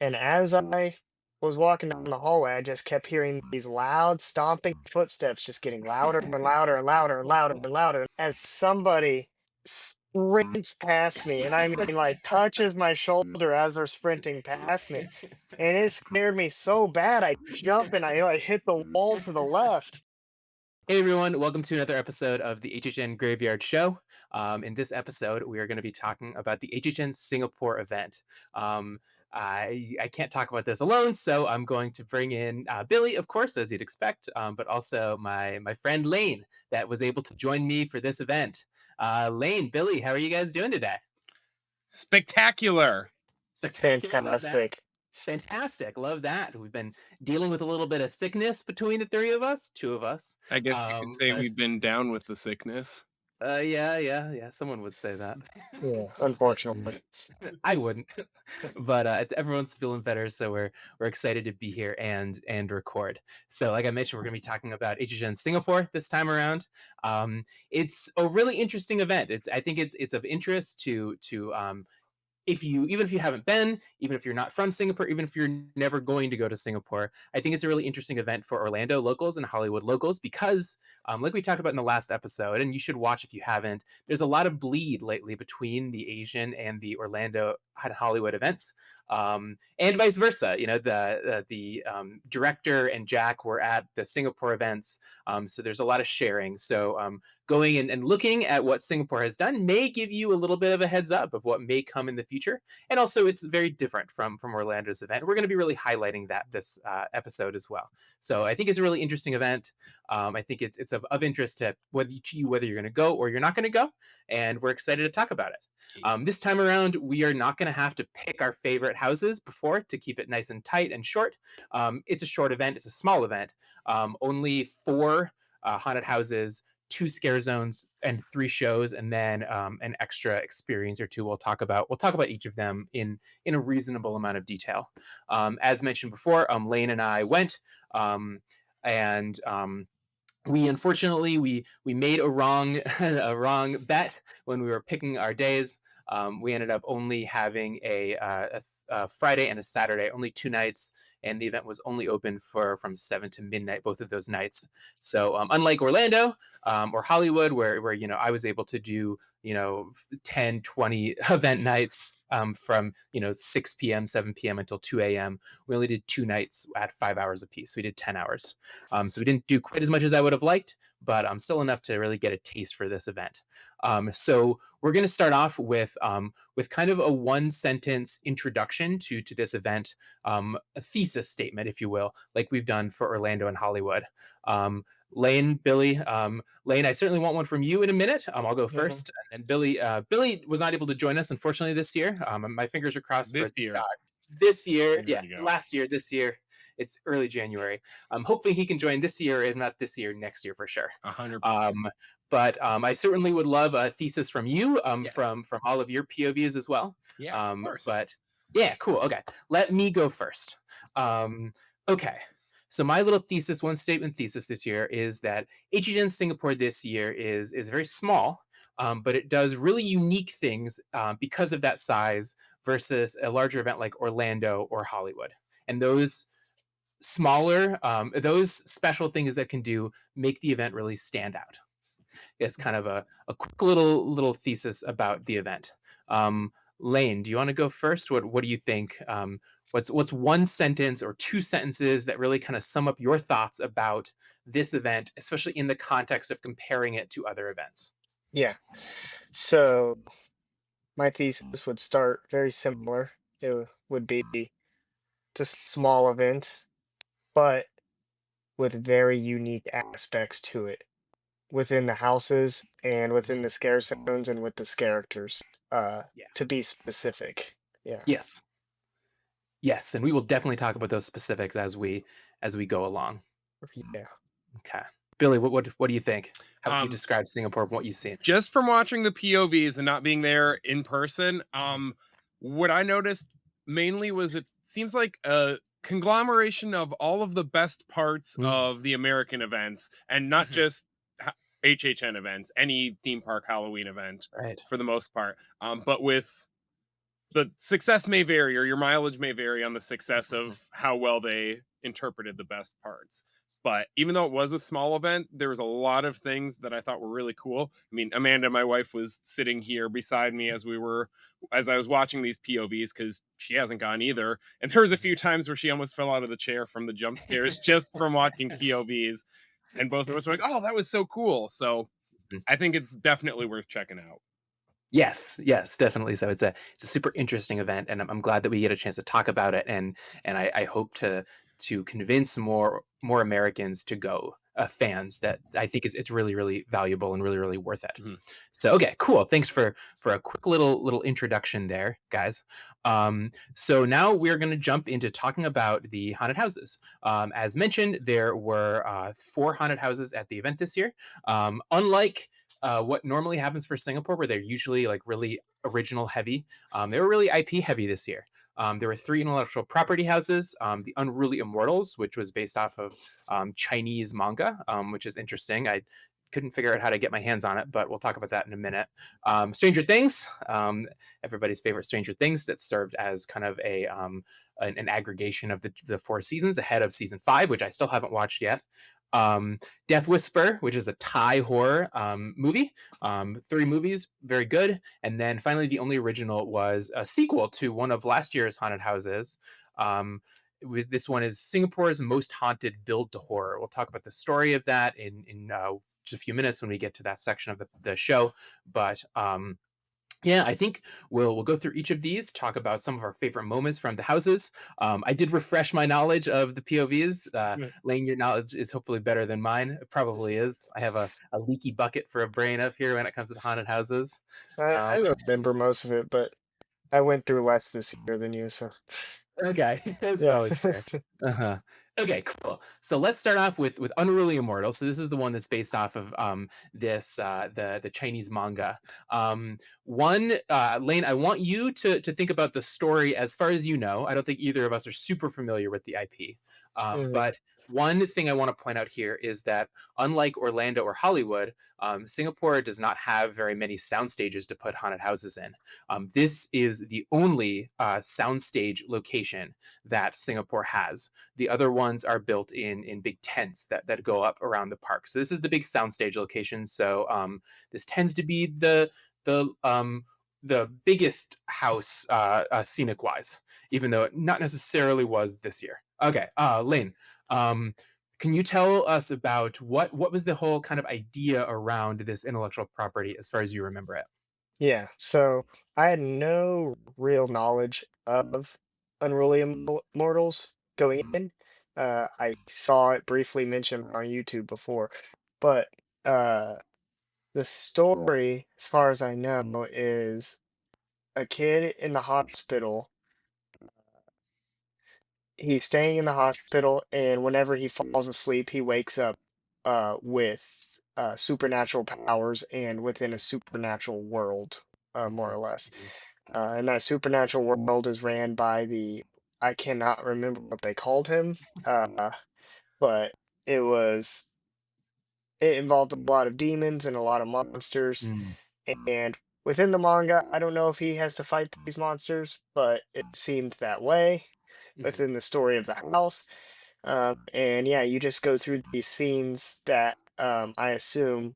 And as I was walking down the hallway, I just kept hearing these loud stomping footsteps just getting louder and louder and louder and louder and louder as somebody sprints past me. And I mean, like, touches my shoulder as they're sprinting past me. And it scared me so bad. I jump and I like hit the wall to the left. Hey everyone, welcome to another episode of the HHN Graveyard Show. In this episode, we are going to be talking about the HHN Singapore event. I can't talk about this alone, so I'm going to bring in Billy, of course, as you'd expect, but also my friend Lane that was able to join me for this event. Lane, Billy, how are you guys doing today? Spectacular. Spectacular, love that. Fantastic. Fantastic, love that. We've been dealing with a little bit of sickness between the three of us, two of us. I guess you could say But we've been down with the sickness. yeah. Someone would say that. Yeah, unfortunately. I wouldn't, but everyone's feeling better, so we're excited to be here and record. So, like I mentioned, we're going to be talking about HHN Singapore this time around. It's a really interesting event. I think it's of interest to if you even if you haven't been, even if you're not from Singapore, even if you're never going to go to Singapore, I think it's a really interesting event for Orlando locals and Hollywood locals because, like we talked about in the last episode, and you should watch if you haven't. There's a lot of bleed lately between the Asian and the Orlando and Hollywood events, and vice versa. You know, the director and Jack were at the Singapore events, so there's a lot of sharing. So going and looking at what Singapore has done may give you a little bit of a heads up of what may come in the future. And also, it's very different from Orlando's event. We're going to be really highlighting that this episode as well. So I think it's a really interesting event. I think it's of interest to you whether you're going to go or you're not going to go, and we're excited to talk about it. This time around, we are not going to have to pick our favorite houses before to keep it nice and tight and short. It's a short event. It's a small event. Only four haunted houses, two scare zones, and three shows, and then an extra experience or two. We'll talk about each of them in a reasonable amount of detail. As mentioned before, Lane and I went, and we unfortunately we made a wrong a wrong bet when we were picking our days. We ended up only having a Friday and a Saturday, only two nights, and the event was only open from 7 to midnight both of those nights. So unlike Orlando or Hollywood, where I was able to do 10, 20 event nights from 6 p.m., 7 p.m. until 2 a.m. We only did two nights at 5 hours apiece. We did 10 hours. So we didn't do quite as much as I would have liked, but still enough to really get a taste for this event. So we're going to start off with kind of a one sentence introduction to this event, a thesis statement, if you will, like we've done for Orlando and Hollywood. Lane, Billy, Lane, I certainly want one from you in a minute. I'll go Mhm. first, and Billy was not able to join us unfortunately this year. My fingers are crossed for This year. this year. There Yeah, we go. last year, this year. It's early January. Hopefully he can join this year, if not this year, next year for sure. 100%. Um, but I certainly would love a thesis from you, Yes. from all of your POVs as well. Yeah, of course. But yeah, cool. Okay, let me go first. Okay, so my little thesis, one statement thesis this year is that HHN Singapore this year is very small, but it does really unique things because of that size versus a larger event like Orlando or Hollywood. And those special things that can do make the event really stand out. Is kind of a quick little thesis about the event. Lane, do you want to go first? What do you think? What's one sentence or two sentences that really kind of sum up your thoughts about this event, especially in the context of comparing it to other events? Yeah. So my thesis would start very similar. It would be just a small event, but with very unique aspects to it within the houses and within the scare zones and with the characters, Yeah. to be specific. Yeah. Yes. Yes, and we will definitely talk about those specifics as we go along. Yeah. Okay. Billy, what do you think? How would you Um, describe Singapore from what you've seen? just from watching the POVs and not being there in person, what I noticed mainly was it seems like a conglomeration of all of the best parts Mm, of the American events and not mhm. just HHN events, any theme park Halloween event Right. for the most part. But with the success may vary, or your mileage may vary on the success of how well they interpreted the best parts. But even though it was a small event, there was a lot of things that I thought were really cool. I mean, Amanda, my wife, was sitting here beside me as I was watching these POVs, because she hasn't gone either. And there was a few times where she almost fell out of the chair from the jump scares just from watching POVs. And both of us were like, "Oh, that was so cool!" So I think it's definitely worth checking out. Yes, yes, definitely. So it's a super interesting event, and I'm glad that we get a chance to talk about it, and I hope to convince more Americans to go, fans that I think it's really valuable and really worth it. Mhm. So okay, cool. Thanks for a quick little introduction there, guys. So now we're going to jump into talking about the haunted houses. As mentioned, there were 4 haunted houses at the event this year. Unlike what normally happens for Singapore, where they're usually like really original heavy. They were really IP heavy this year. There were 3 intellectual property houses. The Unruly Immortals, which was based off of Chinese manga, which is interesting. I couldn't figure out how to get my hands on it, but we'll talk about that in a minute. Stranger Things, everybody's favorite Stranger Things, that served as kind of an aggregation of the 4 seasons ahead of season 5, which I still haven't watched yet. Death Whisper, which is a Thai horror movie. 3 movies, very good. And then finally, the only original was a sequel to one of last year's haunted houses. This one is Singapore's Most Haunted Build to Horror. We'll talk about the story of that in just a few minutes when we get to that section of the show. But yeah, I think we'll go through each of these, talk about some of our favorite moments from the houses. I did refresh my knowledge of the POVs. Yeah. Lane, your knowledge is hopefully better than mine. It probably is. I have a leaky bucket for a brain up here when it comes to haunted houses. I remember most of it, but I went through less this year than you, so Okay, that's yeah. probably fair. Uh-huh. Okay, cool. So let's start off with Unruly Immortal. So this is the one that's based off of this the Chinese manga. One Lane, I want you to think about the story as far as you know. I don't think either of us are super familiar with the IP. Mhm. But one thing I want to point out here is that unlike Orlando or Hollywood, Singapore does not have very many sound stages to put haunted houses in. This is the only soundstage location that Singapore has. The other ones are built in big tents that go up around the park. So this is the big soundstage location. So this tends to be the biggest house scenic wise, even though it not necessarily was this year. Okay, Lynn, can you tell us about what was the whole kind of idea around this intellectual property as far as you remember it? Yeah, so I had no real knowledge of Unruly Immortals going in. I saw it briefly mentioned on YouTube before, but uh, the story, as far as I know, is a kid in the hospital. He's staying in the hospital, and whenever he falls asleep, he wakes up with supernatural powers and within a supernatural world, more or less. Mhm. And that supernatural world is ran by I cannot remember what they called him, but it was it involved a lot of demons and a lot of monsters. Mm, And within the manga, I don't know if he has to fight these monsters, but it seemed that way mhm. within the story of the house. And yeah, you just go through these scenes that I assume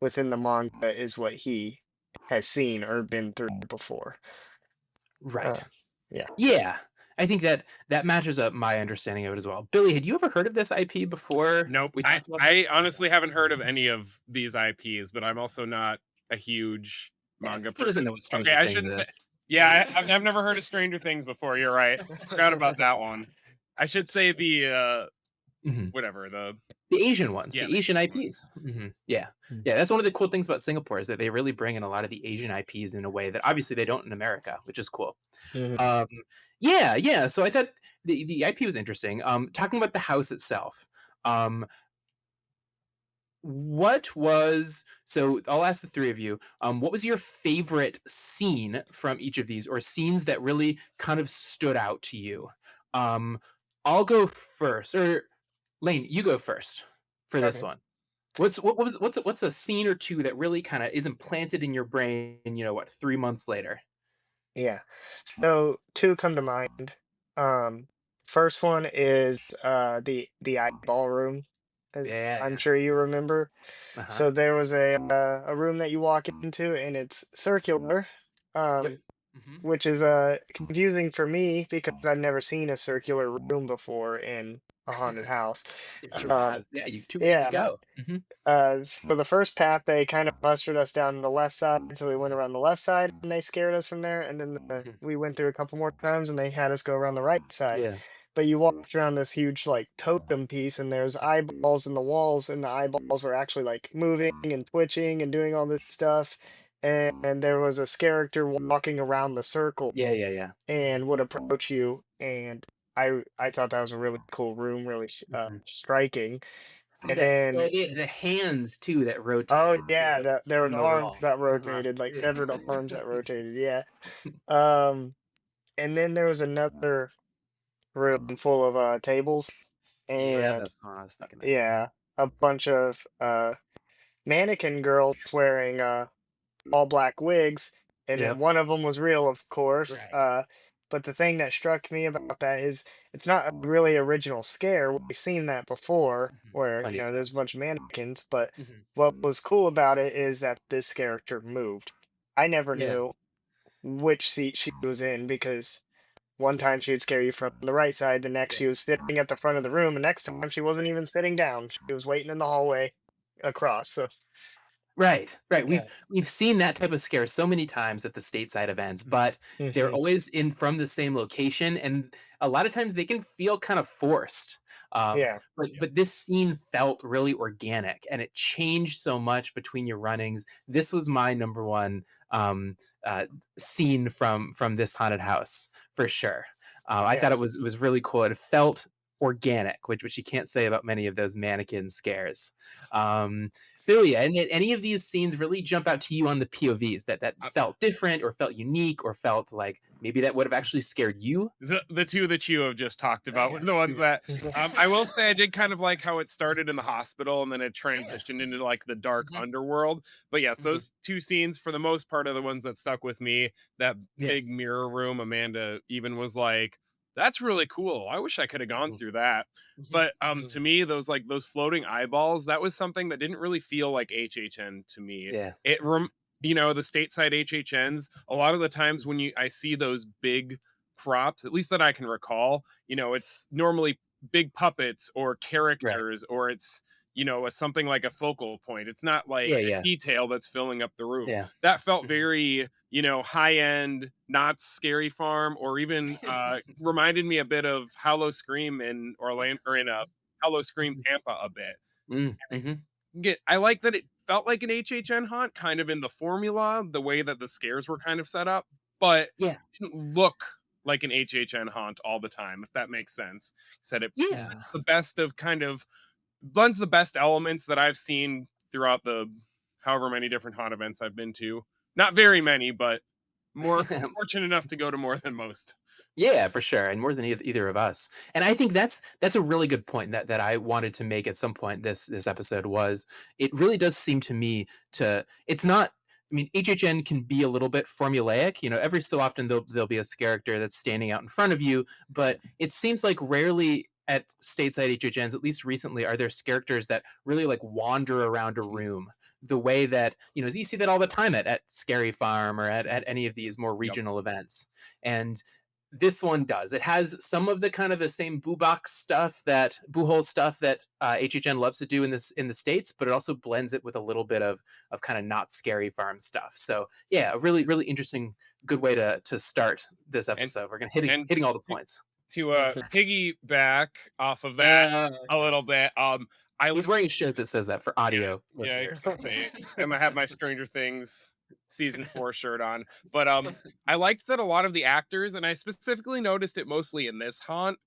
within the manga is what he has seen or been through before. Right. Uh, yeah. Yeah. I think that matches up my understanding of it as well. Billy, had you ever heard of this IP before Nope. we I talked about this? I honestly haven't heard of any of these IPs, but I'm also not a huge Yeah, manga who doesn't person. know what Okay, Stranger I Things shouldn't is? say. Yeah, I've never heard of Stranger Things before. You're right. Forgot about that one. I should say the Mhm. whatever the The Asian ones, yeah the the Asian Asian IPs. ones. Yeah. Mm. Yeah, that's one of the cool things about Singapore is that they really bring in a lot of the Asian IPs in a way that obviously they don't in America, which is cool. Mhm. Um, yeah. So I thought the IP was interesting. Talking about the house itself. Um, what was so I'll ask the 3 of you. What was your favorite scene from each of these, or scenes that really kind of stood out to you? Um, I'll go first, or Lane, you go first for this Okay. one. What's a scene or two that really kind of is implanted in your brain, 3 months later? Yeah. So two come to mind. Um, First one is the eyeball room, as Yeah, I'm yeah. sure you remember. Uh-huh. So there was a room that you walk into, and it's circular, Yep. um, Hmm. which is confusing for me because I've never seen a circular room before in a haunted house. It sure Um, has. Yeah, you two ways to yeah. go. So the first path, they kind of ushered us down the left side, so we went around the left side, and they scared us from there. And then we went through a couple more times, and they had us go around the right side. Yeah. But you walked around this huge like totem piece, and there's eyeballs in the walls, and the eyeballs were actually like moving and twitching and doing all this stuff. And there was a character walking around the circle Yeah, yeah, yeah. and would approach you. And I thought that was a really cool room, really Mhm. striking. Oh, And well, then the hands too that oh rotated to yeah, there was from the arms wall. that Uh-huh. rotated, like Yeah. severed arms that rotated. Yeah. Um, and then there was another room full of tables Yeah, and that's the one I was thinking of. yeah, a bunch of mannequin girls wearing all black wigs, and then Yep. one of them was real, of course. Right. But the thing that struck me about that is it's not a really original scare. We've seen that before, where Plenty of there's a times. bunch of mannequins. But Mhm. what was cool about it is that this character moved. I never Yeah. knew which seat she was in because one time she would scare you from the right side, the next Yeah. she was sitting at the front of the room, the next time she wasn't even sitting down. She was waiting in the hallway across. So Right, right. yeah. We've seen that type of scare so many times at the stateside events, but they're Hmm. always in from the same location, and a lot of times they can feel kind of forced. Yeah. But this scene felt really organic, and it changed so much between your runnings. This was my number one um, uh, scene from this haunted house for sure. I Yeah. thought it was really cool. It felt organic, which you can't say about many of those mannequin scares. Um, so yeah, and did any of these scenes really jump out to you on the POVs that Uh, felt different or felt unique or felt like maybe that would have actually scared you? the two that you have just talked about were Okay. the ones Yeah. that I will say I did kind of like how it started in the hospital and then it Yeah. transitioned into like the dark Mhm. underworld. But yes, Mhm. those two scenes for the most part are the ones that stuck with me. That Yeah. big mirror room, Amanda even was like, "That's really cool. I wish I could have gone Mhm. through that." Mhm. But to me, those floating eyeballs, that was something that didn't really feel like HHN to me. Yeah. It the stateside HHNs, a lot of the times when I see those big props, at least that I can recall, it's normally big puppets or Right. characters, or it's, something like a focal point. It's not like Yeah, a yeah. detail that's filling up the room. Yeah. That felt Mhm. very, high end, not scary farm, or even reminded me a bit of Hallow Scream in Orlando or in Hallow Scream Mhm. Tampa a bit. Mm, mhm. I like that it felt like an HHN haunt, kind of in the formula, the way that the scares were kind of set up, but Yeah. didn't look like an HHN haunt all the time, if that makes sense. Said it Yeah. the best of kind of blends the best elements that I've seen throughout the however many different haunt events I've been to. Not very many, but more fortunate enough to go to more than most. Yeah, for sure, and more than either of us. And I think that's a really good point that I wanted to make at some point this episode was it really does seem to me to it's not I mean HHN can be a little bit formulaic, every so often there'll be a character that's standing out in front of you, but it seems like rarely at stateside HHNs, at least recently, are there characters that really like wander around a room the way that you see that all the time at Scary Farm or at any of these more Yep. regional events. And this one does. It has some of the kind of the same boo box stuff that boo hole stuff that HHN loves to do in the states, but it also blends it with a little bit of kind of not scary farm stuff. So yeah, a really interesting, good way to start this And episode. We're gonna and hitting all the points. to piggyback off of that Uh, a little bit, I he's wearing a shirt that says that for yeah, audio yeah, listeners. exactly. And I have my Stranger Things season 4 shirt on. But I liked that a lot of the actors, and I specifically noticed it mostly in this haunt,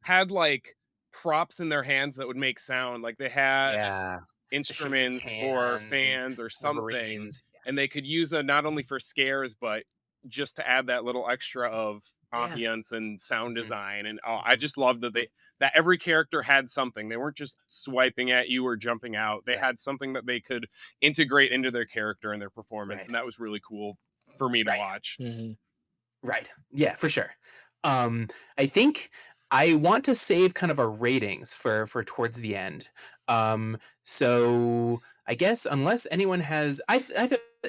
had like props in their hands that would make sound. Like they had Yeah, the shaky instruments or cans and fans or something, tambourines. and they could use it not only for scares, but just to add that little extra of Yeah. ambience and sound Mhm, design. And I mhm. just loved that every character had something. They weren't just swiping at you or jumping out. They Right, had something that they could integrate into their character and their performance, right, and that was really cool for me to right. watch. Mhm. Right. Yeah, for sure. I think I want to save kind of our ratings for towards the end. So I guess unless anyone has, I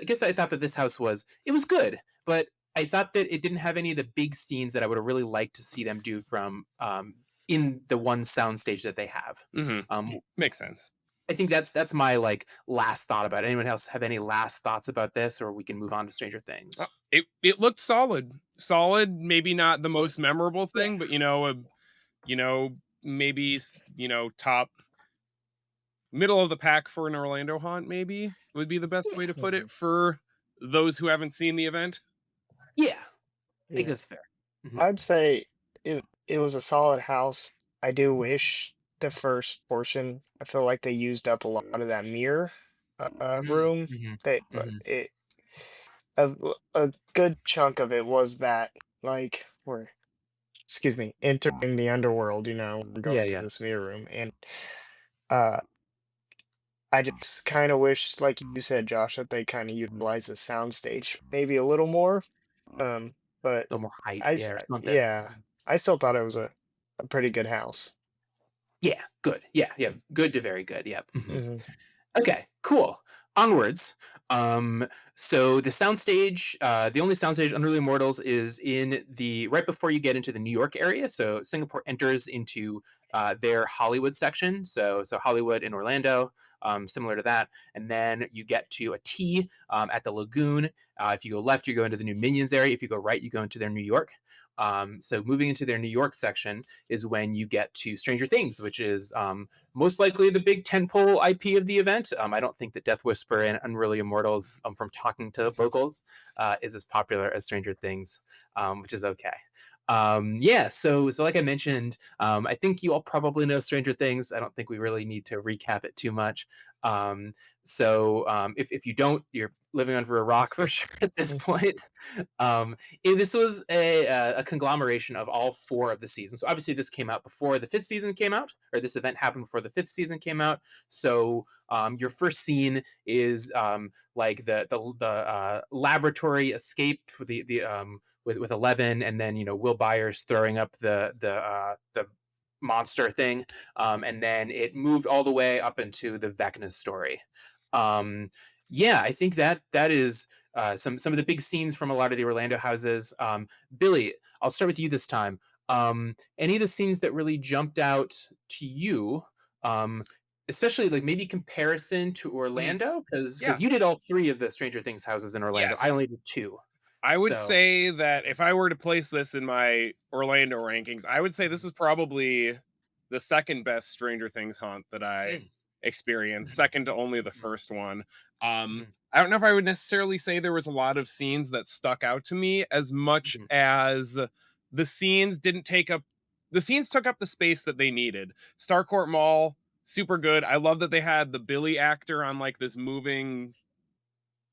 guess I thought that this house was it was good, but I thought that it didn't have any of the big scenes that I would have really liked to see them do from in the one soundstage that they have. Hmm. Um, Makes sense. I think that's my like last thought about it. Anyone else have any last thoughts about this, or we can move on to Stranger Uh, Things? it looked solid. Solid, maybe not the most memorable Yeah. thing, but you know, maybe top middle of the pack for an Orlando haunt, maybe would be the best way to put Mhm. it for those who haven't seen the event. Yeah, I think Yeah. that's fair. Mhm. I'd say it was a solid house. I do wish the first portion, I feel like they used up a lot of that mirror Mm, room. mhm, But mhm. a good chunk of it was that, like, we're, excuse me, entering the underworld, we're Yeah, going to yeah. this mirror room. And uh I just kind of wish, like you said, Josh, that they kind of utilize the soundstage maybe a little more. But A little more height, yeah, or something. yeah, I still thought it was a pretty good house. Yeah, good. Yeah, yeah, good to very good, yep, mhm. Hmm. Okay, cool. Onwards. So the soundstage, the only soundstage, Unruly Immortals, is in the right before you get into the New York area. So Singapore enters into their Hollywood section. So Hollywood in Orlando, similar to that, and then you get to a T at the Lagoon. If you go left, you go into the new Minions area. If you go right, you go into their New York. So moving into their New York section is when you get to Stranger Things, which is most likely the big tentpole IP of the event. I don't think that Death Whisper and Unruly Immortals, from talking to locals, is as popular as Stranger Things, which is okay. Yeah, so like I mentioned, I think you all probably know Stranger Things. I don't think we really need to recap it too much. Um, if you don't, you're living under a rock for sure at this point. This was a conglomeration of all four of the seasons. So obviously, this came out before the fifth season came out, or this event happened before the fifth season came out. So your first scene is like the laboratory escape with with 11, and then Will Byers throwing up the monster thing, and then it moved all the way up into the Vecna story. Um, yeah, I think that is some of the big scenes from a lot of the Orlando houses. Billy, I'll start with you this time. Any of the scenes that really jumped out to you, um, especially like maybe comparison to Mhm. Orlando, because Yeah. you did all three of the Stranger Things houses in Orlando. I Yes. only did two. I would So say that if I were to place this in my Orlando rankings, I would say this is probably the second best Stranger Things haunt that I mm, experienced, mhm, second to only the mhm, first one. mhm, I don't know if I would necessarily say there was a lot of scenes that stuck out to me as much mhm. as the scenes didn't take up the scenes took up the space that they needed. Starcourt Mall, super good. I love that they had the Billy actor on like this moving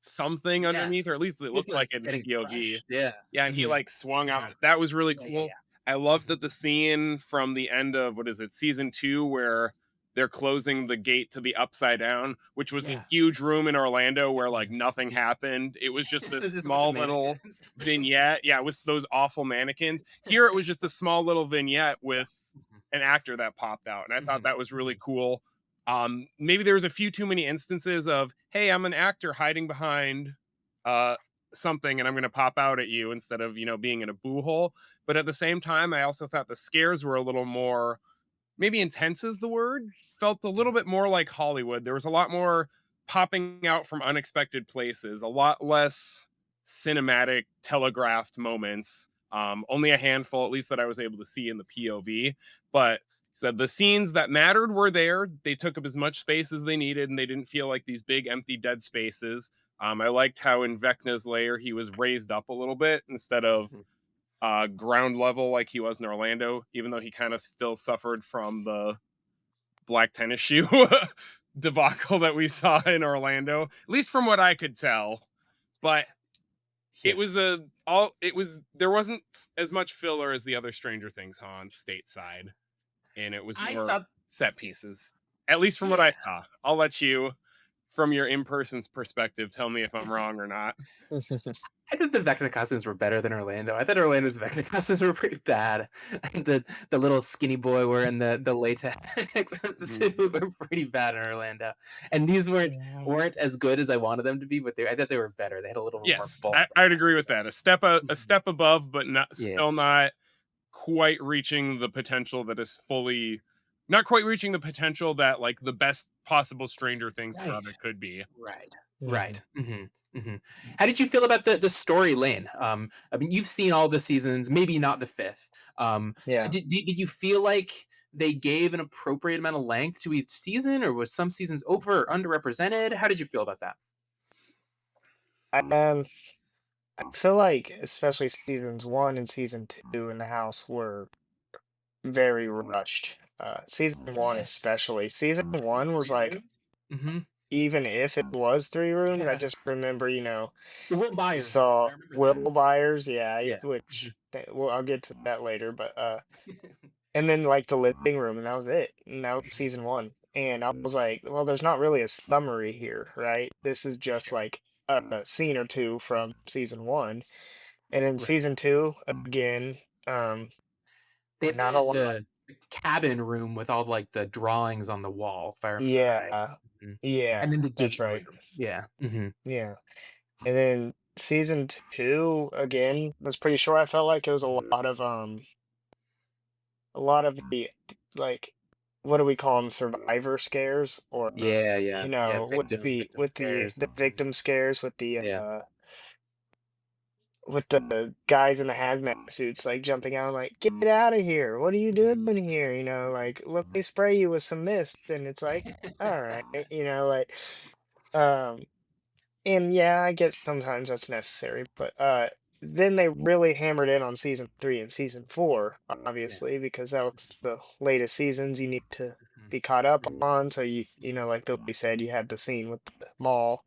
something Yeah, underneath, or at least it he's looked like like it in the getting POV. crushed. Yeah. Yeah, and he Mhm. like swung out. God. That was really Yeah, yeah, cool. yeah. I love Mhm, that the scene from the end of what is it, season 2, where they're closing the gate to the upside down, which was a yeah. huge room in Orlando where like Mhm. nothing happened. It was just this There's just a bunch of small little mannequins. vignette. Yeah, it was those awful mannequins. Here it was just a small little vignette Yeah. with Mhm, an actor that popped out, and I thought mhm, that was really mhm, cool. Maybe there was a few too many instances of, hey, I'm an actor hiding behind uh something and I'm going to pop out at you instead of, being in a boo hole. But at the same time, I also thought the scares were a little more, maybe intense is the word, felt a mhm. little bit more like Hollywood. There was a lot more popping out from unexpected places, a lot less cinematic telegraphed moments. Only a handful, at least that I was able to see in the POV. But said the scenes that mattered were there. They took up as much space as they needed, and they didn't feel like these big empty dead spaces. I liked how in Vecna's lair he was raised up a little bit instead of Mhm. ground level like he was in Orlando, even though he kind of still suffered from the black tennis shoe debacle that we saw in Orlando, at least from what I could tell. But Yeah. there wasn't as much filler as the other Stranger Things on stateside, and it was I more thought set pieces, at least from what yeah. I saw. I'll let you from your in-person's perspective, tell me if I'm wrong or not. I thought the Vecna costumes were better than Orlando. I thought Orlando's Vecna costumes were pretty bad. The little skinny boy wearing the latex Mm. suit were pretty bad in Orlando, and these weren't as good as I wanted them to be. But I thought they were better. They had a little more Yes, bulk. I'd agree with that. A Mhm. step above, but not Yeah, still not quite reaching the potential that is fully not quite reaching the potential that like the best possible Stranger Things right. product could be. Right. Mhm. Right. How did you feel about the story lane? I mean, you've seen all the seasons, maybe not the fifth. Yeah. Did you feel like they gave an appropriate amount of length to each season, or was some seasons over or underrepresented? How did you feel about that? Um, I feel like especially seasons 1 and season 2 in the house were very rushed. Season 1 Yes. especially. Season 1 was like, Mm-hmm. even if it was 3 rooms, I Yeah. just remember, The Will you Byers room. I saw remember Will that. Byers, yeah, Yeah. which well, I'll get to that later, but and then like the living room, and that was it. And that was season 1. And I was like, well, there's not really a summary here, right? This is just Sure. like a scene or two from season 1. And in Right. season 2, again, um, They had not a lot. the cabin room with all like the drawings on the wall, if I remember right. Yeah, Mhm. yeah, And then the that's gateway right. room. Yeah. Hmm. Yeah. And then season 2 again was pretty sure. I felt like it was a lot of the like what do we call them, survivor scares, or Yeah, yeah, yeah. Victim scares. the victim scares Yeah. with the guys in the hazmat suits like jumping out like, get out of here, what are you doing Mhm. here, like, let me spray you with some mist, and it's like, all right, like, um and yeah, I guess sometimes that's necessary, but then they really hammered in on season 3 and season 4, Yeah. obviously, because that was the latest seasons you need to Mhm. be caught up Mhm. on. So like Billy said, you had the scene with the mall,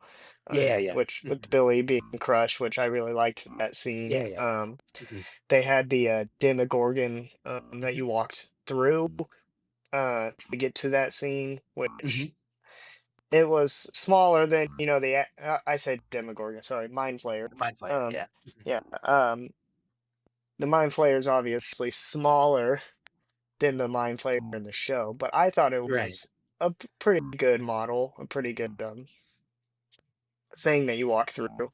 Yeah, yeah. which with Mhm. Billy being crushed, which I really liked that scene. Yeah, yeah. Mhm. They had the Demogorgon that Mhm. you walked through to get to that scene, which Mhm. it was smaller than, I said Demogorgon, sorry, Mind Flayer. Mind Flayer, Um, yeah. Mhm. yeah, the Mind Flayer is obviously smaller than the Mind Flayer in the show, but I thought it Right. was a pretty good model, a pretty good thing that you walk through.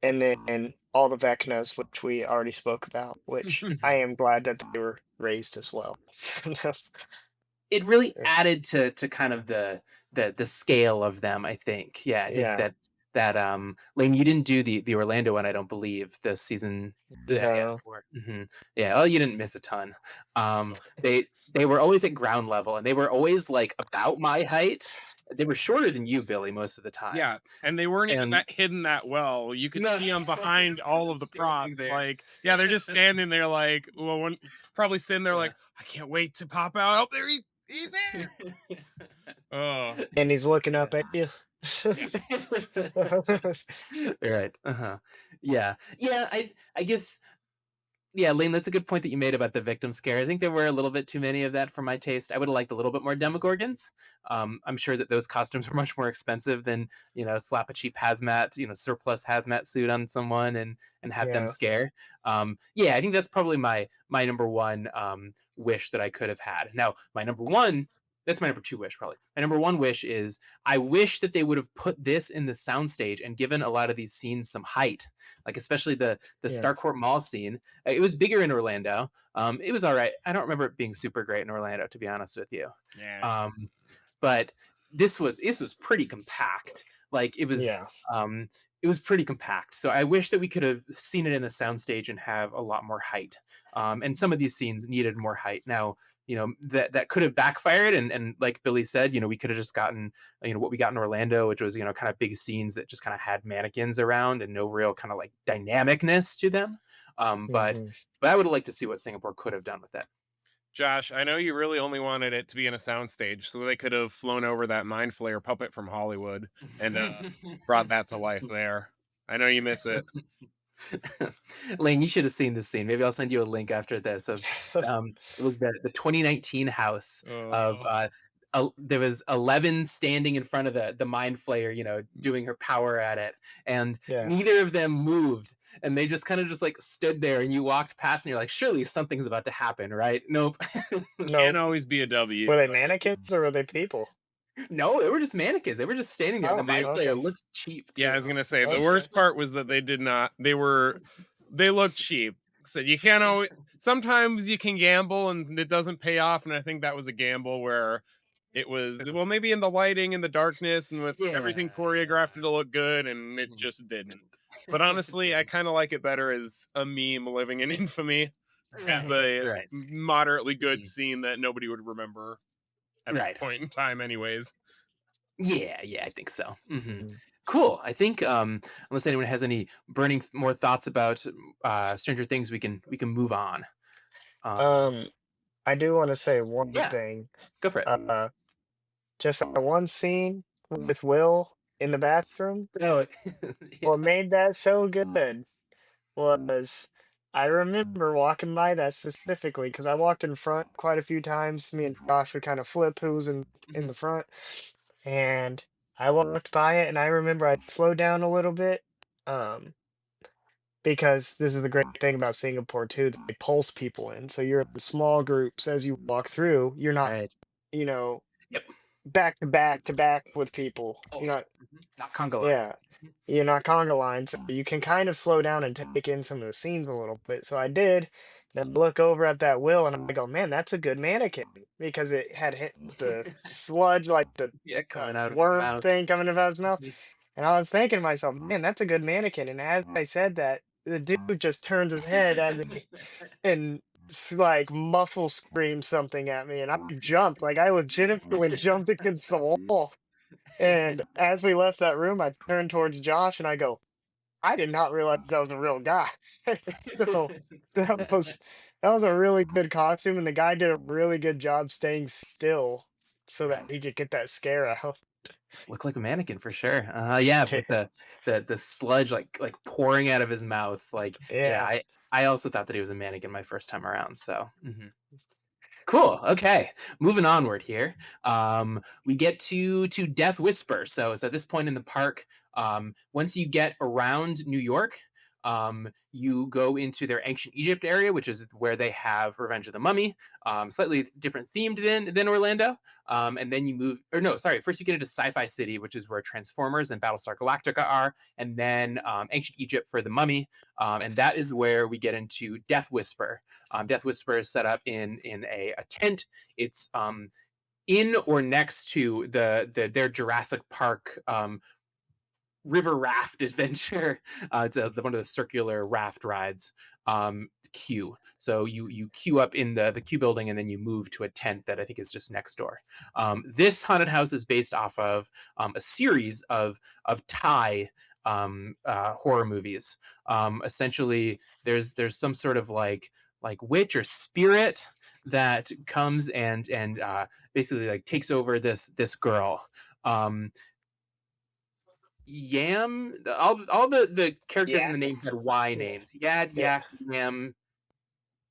And then all the Vecnas, which we already spoke about, which I Mhm. am glad that they were raised as well. So It really yeah, added to kind of the scale of them, I think. Yeah, I think yeah, Lane, you didn't do the Orlando one, I don't believe, this season. Yeah, no, 4. Yeah, well, you didn't miss a ton. They were always at ground level, and they were always like about my height. They were shorter than you, Billy, most of the time. Yeah, and they weren't even And that hidden that well. You could no, see them they were behind just kind all of of the standing props. there. Like, yeah, they're just standing there, like, well, one probably sitting there, Yeah. like, I can't wait to pop out. Oh, he's there. Oh, and he's looking Yeah. up at you. yeah. Right. Uh-huh. Yeah. Yeah, I guess, yeah, Lane, that's a good point that you made about the victim scare. I think there were a little bit too many of that for my taste. I would have liked a little bit more Demogorgons. I'm sure that those costumes were much more expensive than, slap a cheap hazmat, surplus hazmat suit on someone and have them Yeah, scare. Yeah, I think that's probably my number one wish that I could have had. Now, that's my number two wish, probably. My number one wish is I wish that they would have put this in the soundstage and given a lot of these scenes some height, like especially the yeah, Starcourt Mall scene. It was bigger in Orlando. It was all right. I don't remember it being super great in Orlando, to be honest with you. Yeah. Um, but this was pretty compact. Like yeah, it was pretty compact. So I wish that we could have seen it in a soundstage and have a lot more height. And some of these scenes needed more height. Now, that could have backfired, and like Billy said, we could have just gotten what we got in Orlando, which was kind of big scenes that just kind of had mannequins around and no real kind of like dynamicness to them. But hmm but I would have liked to see what Singapore could have done with that. Josh, I know you really only wanted it to be in a soundstage, so they could have flown over that Mind Flayer puppet from Hollywood and brought that to life there. I know you miss it. Lane, you should have seen this scene. Maybe I'll send you a link after this. It was the 2019 house Oh, of there was 11 standing in front of the mind flayer, doing her power at it, and Yeah. neither of them moved, and they just kind of just like stood there, and you walked past, and you're like, surely something's about to happen, right? Nope. No, Can't always be a W. were they mannequins or were they people? No, they were just mannequins. They were just standing there, and Oh, the mind okay. flayer looked cheap too. Yeah, I was gonna say the Okay. worst part was that they did not. They looked cheap. So you can't always. Sometimes you can gamble and it doesn't pay off, and I think that was a gamble where it was maybe in the lighting and the darkness and with everything choreographed to look good, and it just didn't. But honestly, I kind of like it better as a meme living in infamy, as a Right. moderately good scene that nobody would remember at that point in time, anyways. Yeah, I think so. Mm. Cool. I think unless anyone has any burning more thoughts about Stranger Things, we can move on. I do want to say one Yeah, thing. go for it. Just that one scene with Will in the bathroom. Oh, What made that so good was I remember walking by that specifically because I walked in front quite a few times. Me and Josh would kind of flip who's in the front, and I walked by it, and I remember I slowed down a little bit, um, because this is the great thing about Singapore too. They pulse people in, so you're in small groups as you walk through. You're not, right. you know, Yep. back to back to back with people. You're Pulse. not, Not conga line. yeah. You're not conga line, so you can kind of slow down and take in some of the scenes a little bit. So I did. Then look over at that Will, and I go, "Man, that's a good mannequin," because it had hit the sludge, like the Yeah, coming out of his worm mouth. thing coming out of his mouth. And I was thinking to myself, "Man, that's a good mannequin." And as I said that, the dude just turns his head and like muffle screams something at me, and I jumped, like I legitimately jumped against the wall. And as we left that room, I turned towards Josh and I go, I did not realize that was a real guy. So that was that was a really good costume, and the guy did a really good job staying still so that he could get that scare out. Looked like a mannequin for sure. Yeah, with the sludge like pouring out of his mouth. Like, yeah, Yeah. I also thought that he was a mannequin my first time around. So. Cool. Okay. Moving onward here. We get to Death Whisper. So at this point in the park, once you get around New York, you go into their ancient Egypt area, which is where they have Revenge of the Mummy, slightly different themed than Orlando. And then you move, or no, sorry, first you get into Sci-Fi City, which is where Transformers and Battlestar Galactica are, and then ancient Egypt for the Mummy, and that is where we get into Death Whisper. Death Whisper is set up in a tent. It's in or next to their Jurassic Park river raft adventure. It's one of the circular raft rides queue. So you queue up in the queue building, and then you move to a tent that I think is just next door. This haunted house is based off of a series of Thai horror movies. Essentially, there's some sort of like witch or spirit that comes and basically like takes over this girl. Yam, all the characters in the name had Y Yeah. names. Yad, Yeah. Yak, Yam,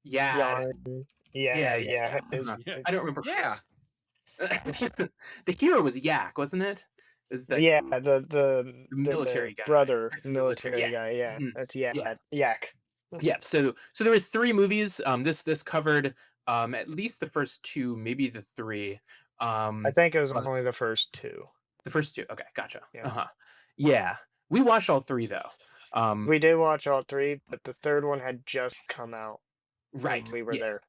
Yad. Yarn. Yeah, Yeah. I don't It's remember. Yeah. The hero was Yak, wasn't it? Is the yeah, the military guy, brother ex-military? military Yeah, guy, yeah. mhm, That's yeah, Yak. yeah. So there were three movies. This covered at least the first two, maybe the three. I Um, think it was but only the first two. the first two. Okay, gotcha. Yeah. Yeah, we watched all three though. Um, We did watch all three, but the third one had just come out when right. we were Yeah. there.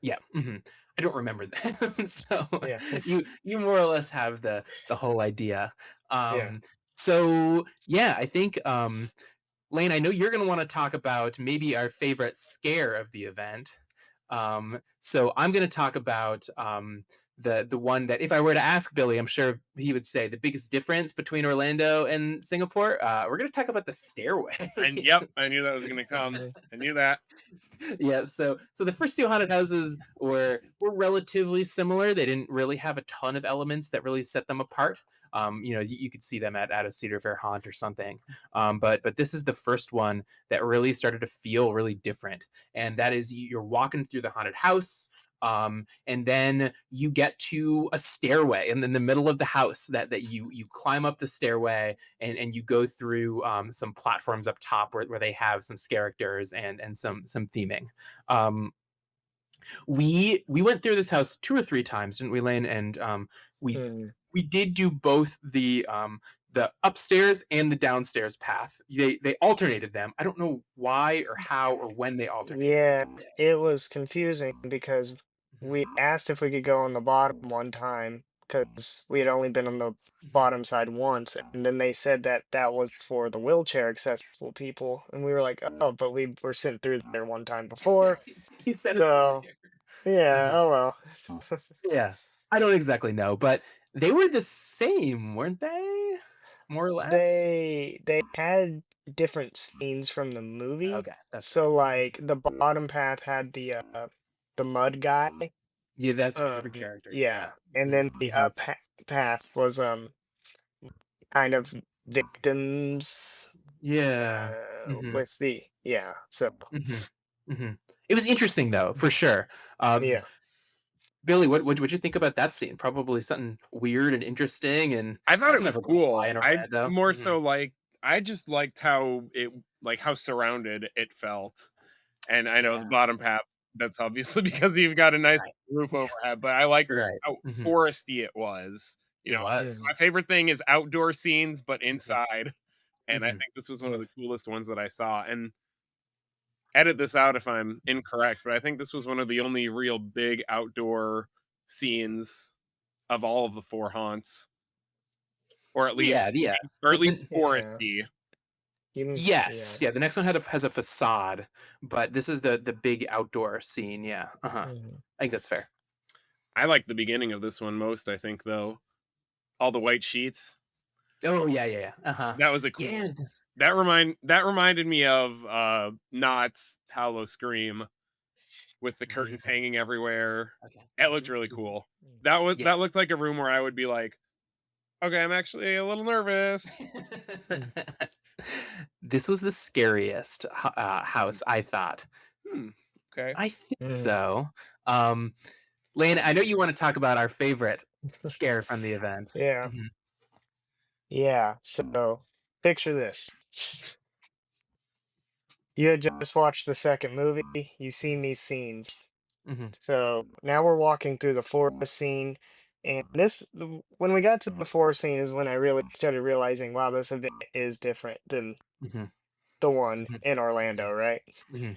Yeah, I don't remember them, so Yeah. you more or less have the whole idea. Yeah. So yeah, I think Lane, I know you're going to want to talk about maybe our favorite scare of the event. So I'm going to talk about the one that if I were to ask Billy, I'm sure he would say the biggest difference between Orlando and Singapore. We're going to talk about the stairway. And yep, I knew that was gonna come. I knew that. Yeah, so the first two haunted houses were relatively similar. They didn't really have a ton of elements that really set them apart. You could see them at a Cedar Fair haunt or something. But this is the first one that really started to feel really different. And that is you're walking through the haunted house. And then you get to a stairway in the middle of the house that you climb up the stairway, and you go through some platforms up top where they have some characters and some theming. Um, we went through this house 2 or 3 times, didn't we, Lane? And we Mm. we did do both the upstairs and the downstairs path. They alternated them. I don't know why or how or when they alternated. Yeah, it was confusing because Mhm, we asked if we could go on the bottom one time because we had only been on the mhm. bottom side once, and then they said that that was for the wheelchair accessible people, and we were like, oh, but we were sitting through there one time before, He said it's so familiar. yeah, Uh-huh. oh well. Yeah, I don't exactly know, but they were the same, weren't they? More or less. They had different scenes from the movie. Okay, that's fair. So like the bottom path had the mud guy. Yeah, that's my favorite characters. Yeah. Yeah. And Mhm, then the mhm. path was kind of victims Yeah. Mhm, with the yeah. So mhm, mhm. It was interesting though, for sure. Um, yeah. Billy, what'd you think about that scene? Probably something weird and interesting, and I thought that's it was never gonna fly cool. in I Orlando. more Mhm. so like I just liked how it like how surrounded it felt. And I know the Yeah. bottom half, that's obviously because you've got a nice Right. roof overhead, but I liked Right. how Mhm. foresty it was. You It know, was. Mhm, my favorite thing is outdoor scenes, but Mhm, inside. And I mhm. think this was one of mm, the coolest ones that I saw. And edit this out if I'm incorrect, but I think this was one of the only real big outdoor scenes of all of the four haunts, or at least Yeah, yeah. And yeah. foresty. Yeah. yes, yeah, the next one has a facade, but this is the big outdoor scene, yeah, uh-huh. Mhm. I think that's fair. I like the beginning of this one most, I think, though. All the white sheets. Oh, yeah, yeah, yeah, uh-huh. That was a cool Yeah, that reminded me of Knott's Hollow Scream with the mhm, curtains hanging everywhere. okay. That looked Mhm, really mhm. cool. Mm. That Yes. looked like a room where I would be like, okay, I'm actually a little nervous. Mm. This was the scariest Hmm, house, I thought. hmm, okay. I think Mhm. so. Um, Lane, I know you wanna talk about our favorite scare from the event. Yeah. Mhm, Yeah. So picture this. You had just watched the second movie, you've seen these scenes. mhm, So now we're walking through the forest scene, and when we got to the forest scene is when I really started realizing, wow, this event is different than mhm, the one mhm, in Orlando, right? mhm.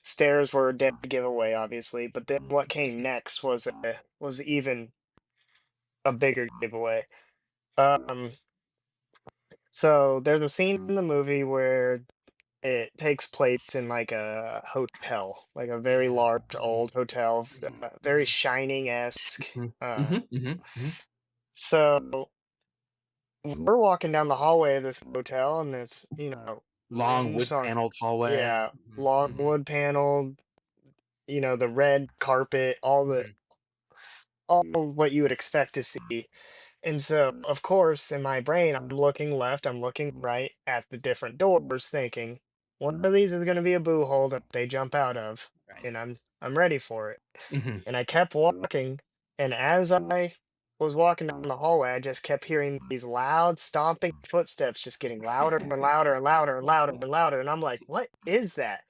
Stairs were a dead giveaway, obviously, but then what came next was even a bigger giveaway. Um, so there's a scene in the movie where it takes place in like a hotel, like a very Yeah. large Mhm, old hotel, mhm, very mhm, Shining-esque. mhm, Uh, mhm, mhm, mhm, so we're walking down the hallway of this hotel, and this, long rooms wood are, paneled hallway. yeah, Mhm, long mhm, wood paneled, the red carpet, mhm, all what you would expect to see. And so, of course, in my brain, I'm looking left, I'm looking right at the different doors, thinking one of these is going to be a boo hole that they jump out of, right. and I'm ready for it. Mhm. And I kept walking, and as I was walking down the hallway, I just kept hearing these loud stomping footsteps just getting louder and louder and louder and louder and louder. And I'm like, what is that?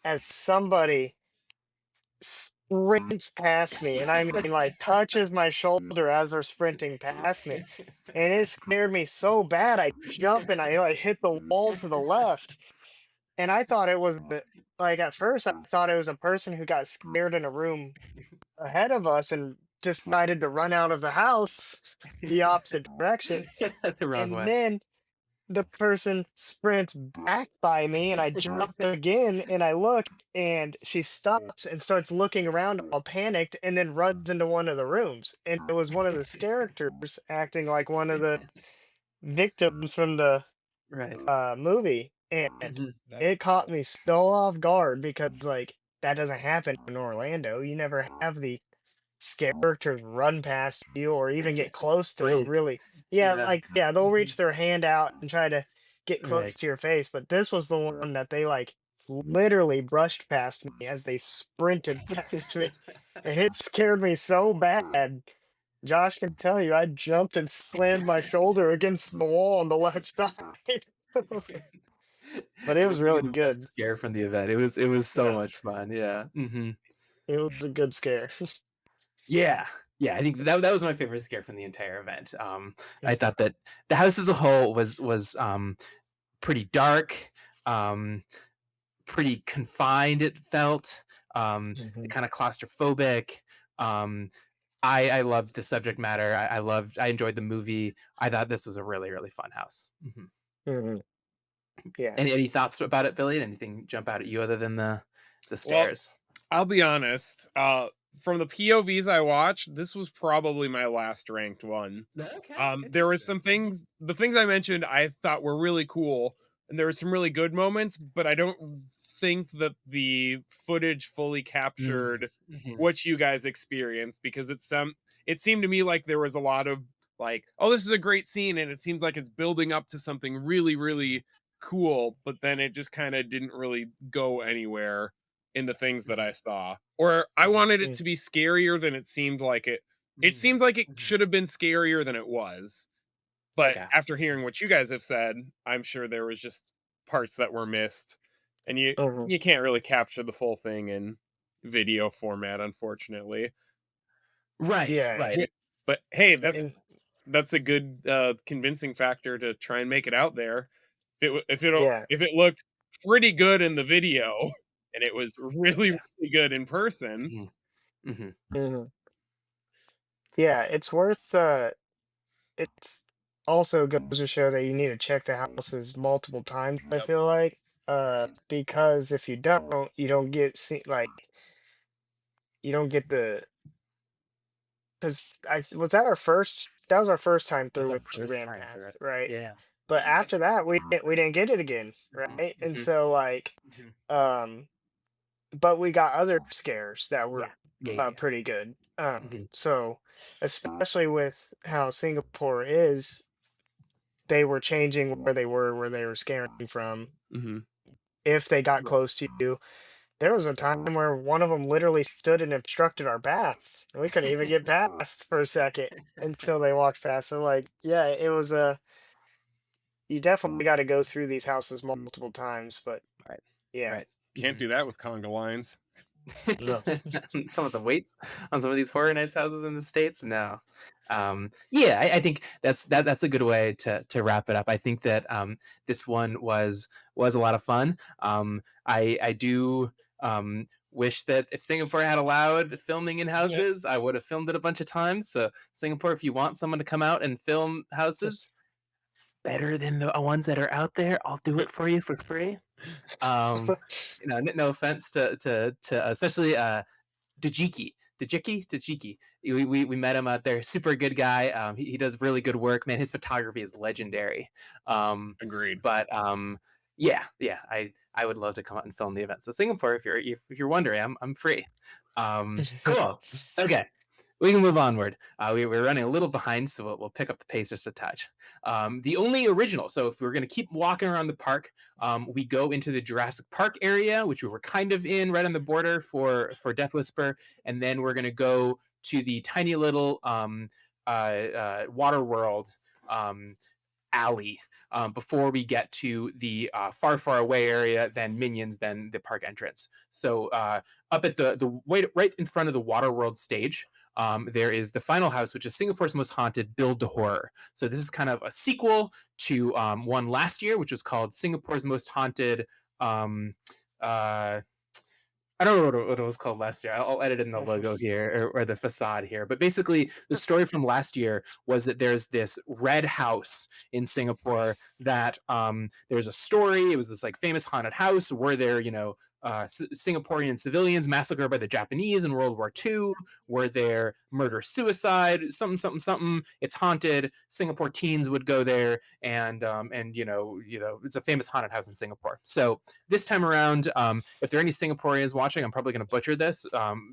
As somebody sprints past me, and I mean, like, touches my shoulder as they're sprinting past me, and it scared me so bad, I jump and I, like, hit the wall to the left, and I thought it was like, at first, I thought it was a person who got scared in a room ahead of us and decided to run out of the house the opposite direction, The wrong and way. then the person sprints back by me, and I jump again, and I look, and she stops and starts looking around all panicked, and then runs into one of the rooms, and it was one of the characters acting like one of the victims from the Right. movie, and Mhm. That's it caught me so off guard because, like, that doesn't happen in Orlando. You never have the characters run past you or even get close to Right. really, yeah, Yeah. like, yeah, they'll Mhm. reach their hand out and try to get close Right. to your face, but this was the one that they, like, literally brushed past me as they sprinted past me, and it scared me so bad. Josh can tell you, I jumped and slammed my shoulder against the wall on the left side. But it It was was maybe really the best good. scare from the event. It was so Yeah, much fun. Yeah. it was a good scare. Yeah. Yeah, I think that was my favorite scare from the entire event. I Mhm, thought that the house as a whole was pretty dark, um, pretty confined. It felt mhm, kind of claustrophobic. Um, I loved the subject matter. I enjoyed the movie. I thought this was a really really fun house. mhm. Yeah, Any thoughts about it, Billy? Anything jump out at you other than the Well, stairs? I'll be honest. From the POVs I watched, this was probably my last ranked one. Okay, There was interesting. some things, the things I mentioned, I thought were really cool, and there were some really good moments, but I don't think that the footage fully Mm, captured mhm, what you guys experienced because it seemed to me like there was a lot of like, oh, this is a great scene, and it seems like it's building up to something really, really cool, but then it just kind of didn't really go anywhere in the things that mhm, I saw. Or I mhm, wanted it mm, to be scarier than it seemed like it mm, seemed like it mhm. should have been scarier than it was. But Okay. after hearing what you guys have said, I'm sure there was just parts that were missed. And mhm. you can't really capture the full thing in video format, unfortunately. Right, Yeah, right. Yeah. But hey, and that's a good convincing factor to try and make it out there. yeah. If it looked pretty good in the video and it was really, Yeah. really good in person. Mhm, mhm. Mhm. Yeah, it's worth it's also goes to show that you need to check the houses multiple times, I Yep. feel like. Because if you don't, you don't get you don't get the because was that was our first time That was through our with the first Grand time through Pass, it. right? Yeah. But after that we didn't get it again, Mhm, right? And mhm, so like mhm. um but we got other scares that were Yeah. Yeah, yeah, yeah. pretty good. Mhm. So especially with how Singapore is, they were changing where they were scaring from. Mhm. If they got Right. close to you, there was a time where one of them literally stood and obstructed our path, and we couldn't even get past for a second until they walked past. So, like, yeah, it was a you definitely got to go through these houses multiple times, but Right. yeah, Right. Can't Mhm. do that with conga lines. no, Some of the weights on some of these horror nights houses in the states. No, yeah, I think that's a good way to wrap it up. I think that this one was a lot of fun. I do wish that if Singapore had allowed filming in Yeah. houses, I would have filmed it a bunch of times. So Singapore, if you want someone to come out and film houses better than the ones that are out there, I'll do it for you for free. Um, no offense to especially Dajiki. We met him out there. Super good guy. He does really good work. Man, his photography is legendary. Um, Agreed. but yeah. I would love to come out and film the event. So Singapore, if you're wondering, I'm free. Cool. Okay. We can move onward. We're running a little behind, so we'll pick up the pace just a touch. The only original, so if we're going to keep walking around the park, we go into the Jurassic Park area, which we were kind of in right on the border for Death Whisper, and then we're going to go to the tiny little water world alley before we get to the far away area, then Minions, then the park entrance. So up at the right in front of the Waterworld stage, there is the final house, which is Singapore's most haunted Build to Horror. So this is kind of a sequel to one last year, which was called Singapore's Most Haunted. Um, uh, I don't know what it was called last year. I'll edit in the logo here or the facade here. But basically, the story from last year was that there's this red house in Singapore that there's a story. It was this like famous haunted house where there, Singaporean civilians massacred by the Japanese in World War II. Were there murder suicide, something. It's haunted. Singapore teens would go there, and it's a famous haunted house in Singapore. So this time around, if there are any Singaporeans watching, I'm probably going to butcher this,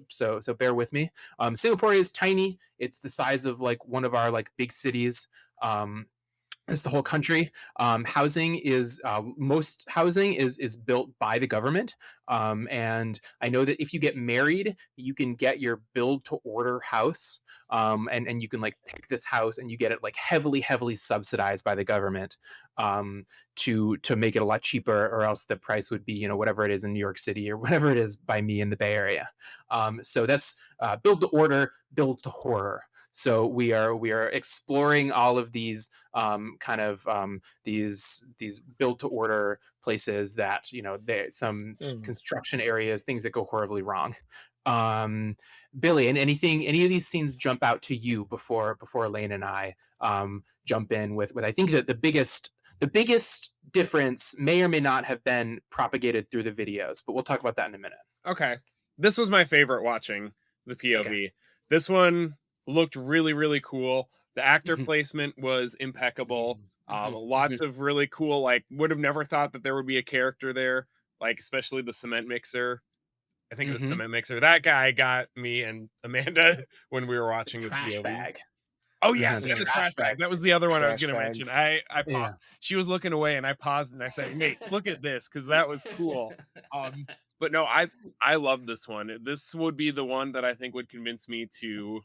so bear with me. Singapore is tiny; it's the size of like one of our like big cities. Um, It's the whole country. Housing is most housing is built by the government, and I know that if you get married, you can get your build to order house, and you can like pick this house, and you get it like heavily subsidized by the government, to make it a lot cheaper, or else the price would be, you know, whatever it is in New York City or whatever it is by me in the Bay Area. So that's build to order, build to horror. So we are exploring all of these these build to order places that, you know, there some Mm. construction areas, things that go horribly wrong. Um, Billy, and any of these scenes jump out to you before Elaine and I jump in with I think that the biggest difference may or may not have been propagated through the videos, but we'll talk about that in a minute. Okay. This was my favorite watching the POV. Okay. This one looked really, really cool. The actor Mhm. placement was impeccable. Mhm. Lots of really cool, like, would have never thought that there would be a character there, like, especially the cement mixer. I think it was Mhm. cement mixer. That guy got me and Amanda when we were watching the Trash POVs. bag. Oh Yeah, yes, the and the trash trash bag. bag. That was the other one I was Trash going to mention. bags. I Yeah. she was looking away, and I paused and I said, "Nate, look at this," because that was cool. Um, but no, I love this one. This would be the one that I think would convince me to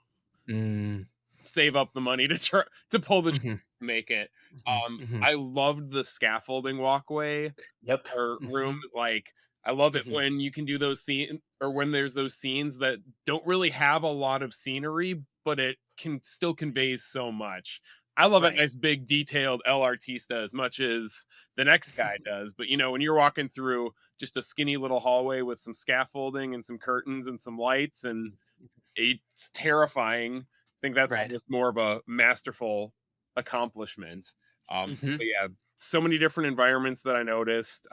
Mm. save up the money to pull the Mhm. to make it. Mhm. Mhm. I loved the scaffolding walkway Yep. or Mhm. room. Like, I love it Mhm. when you can do those scene or when there's those scenes that don't really have a lot of scenery, but it can still convey so much. I love a Right. nice big detailed El Artista as much as the next guy does. But you know, when you're walking through just a skinny little hallway with some scaffolding and some curtains and some lights, and it's terrifying. I think that's Right. just more of a masterful accomplishment. Mhm. But yeah, so many different environments that I noticed.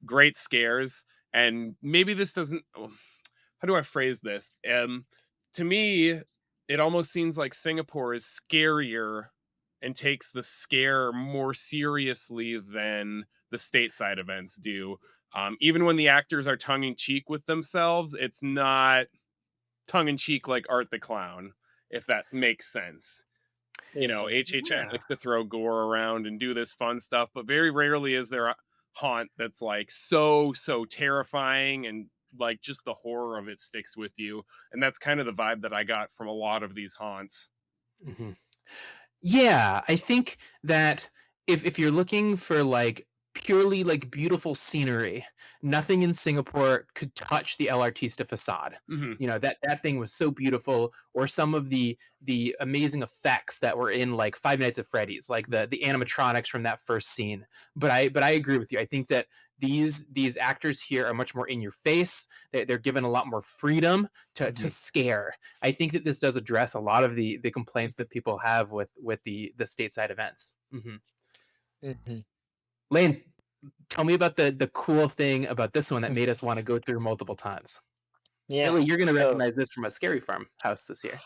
Great scares, and maybe this doesn't. How do I phrase this? To me, it almost seems like Singapore is scarier and takes the scare more seriously than the stateside events do. Even when the actors are tongue in cheek with themselves, it's not tongue in cheek like Art the Clown, if that makes sense. You know, Mhm. HHN Yeah. likes to throw gore around and do this fun stuff, but very rarely is there a haunt that's like so terrifying, and like just the horror of it sticks with you. And that's kind of the vibe that I got from a lot of these haunts. Mhm. Yeah, I think that if you're looking for like purely like beautiful scenery, nothing in Singapore could touch the El Artista facade. Hmm. You know, that thing was so beautiful, or some of the amazing effects that were in like Five Nights at Freddy's, like the animatronics from that first scene. But I agree with you. I think that these actors here are much more in your face. They're given a lot more freedom to Hmm. scare. I think that this does address a lot of the complaints that people have with the stateside events. Mhm. Lane, tell me about the cool thing about this one that made us want to go through multiple times. Yeah. Billy, you're going to So recognize this from a Scary Farm house this year.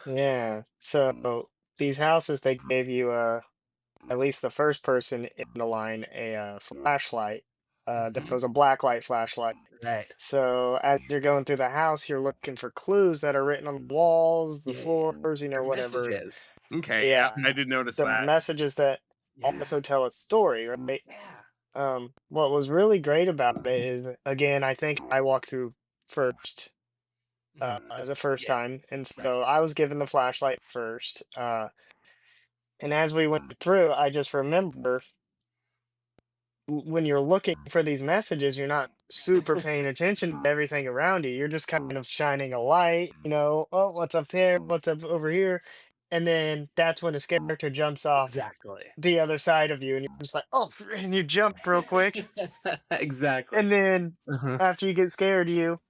yeah. So these houses they gave you at least the first person in the line a flashlight. That Mhm. was a black light flashlight. Right. So as you're going through the house, you're looking for clues that are written on the walls, the Yeah. floors, Or whatever. messages. Okay, yeah, Yeah, I did notice the that. messages that Yeah. also tell a story, right? Yeah. What was really great about it is, again, I think I walked through first, Mhm. the first Yeah. time, and Right. so I was given the flashlight first. And as we went through, I just remember when you're looking for these messages, you're not super paying attention to everything around you. You're just kind of shining a light, oh, what's up there? What's up over here? And then that's when a character jumps off Exactly. the other side of you, and you're just like, oh, and you jump real quick. Exactly. And then Uh-huh. after you get scared, you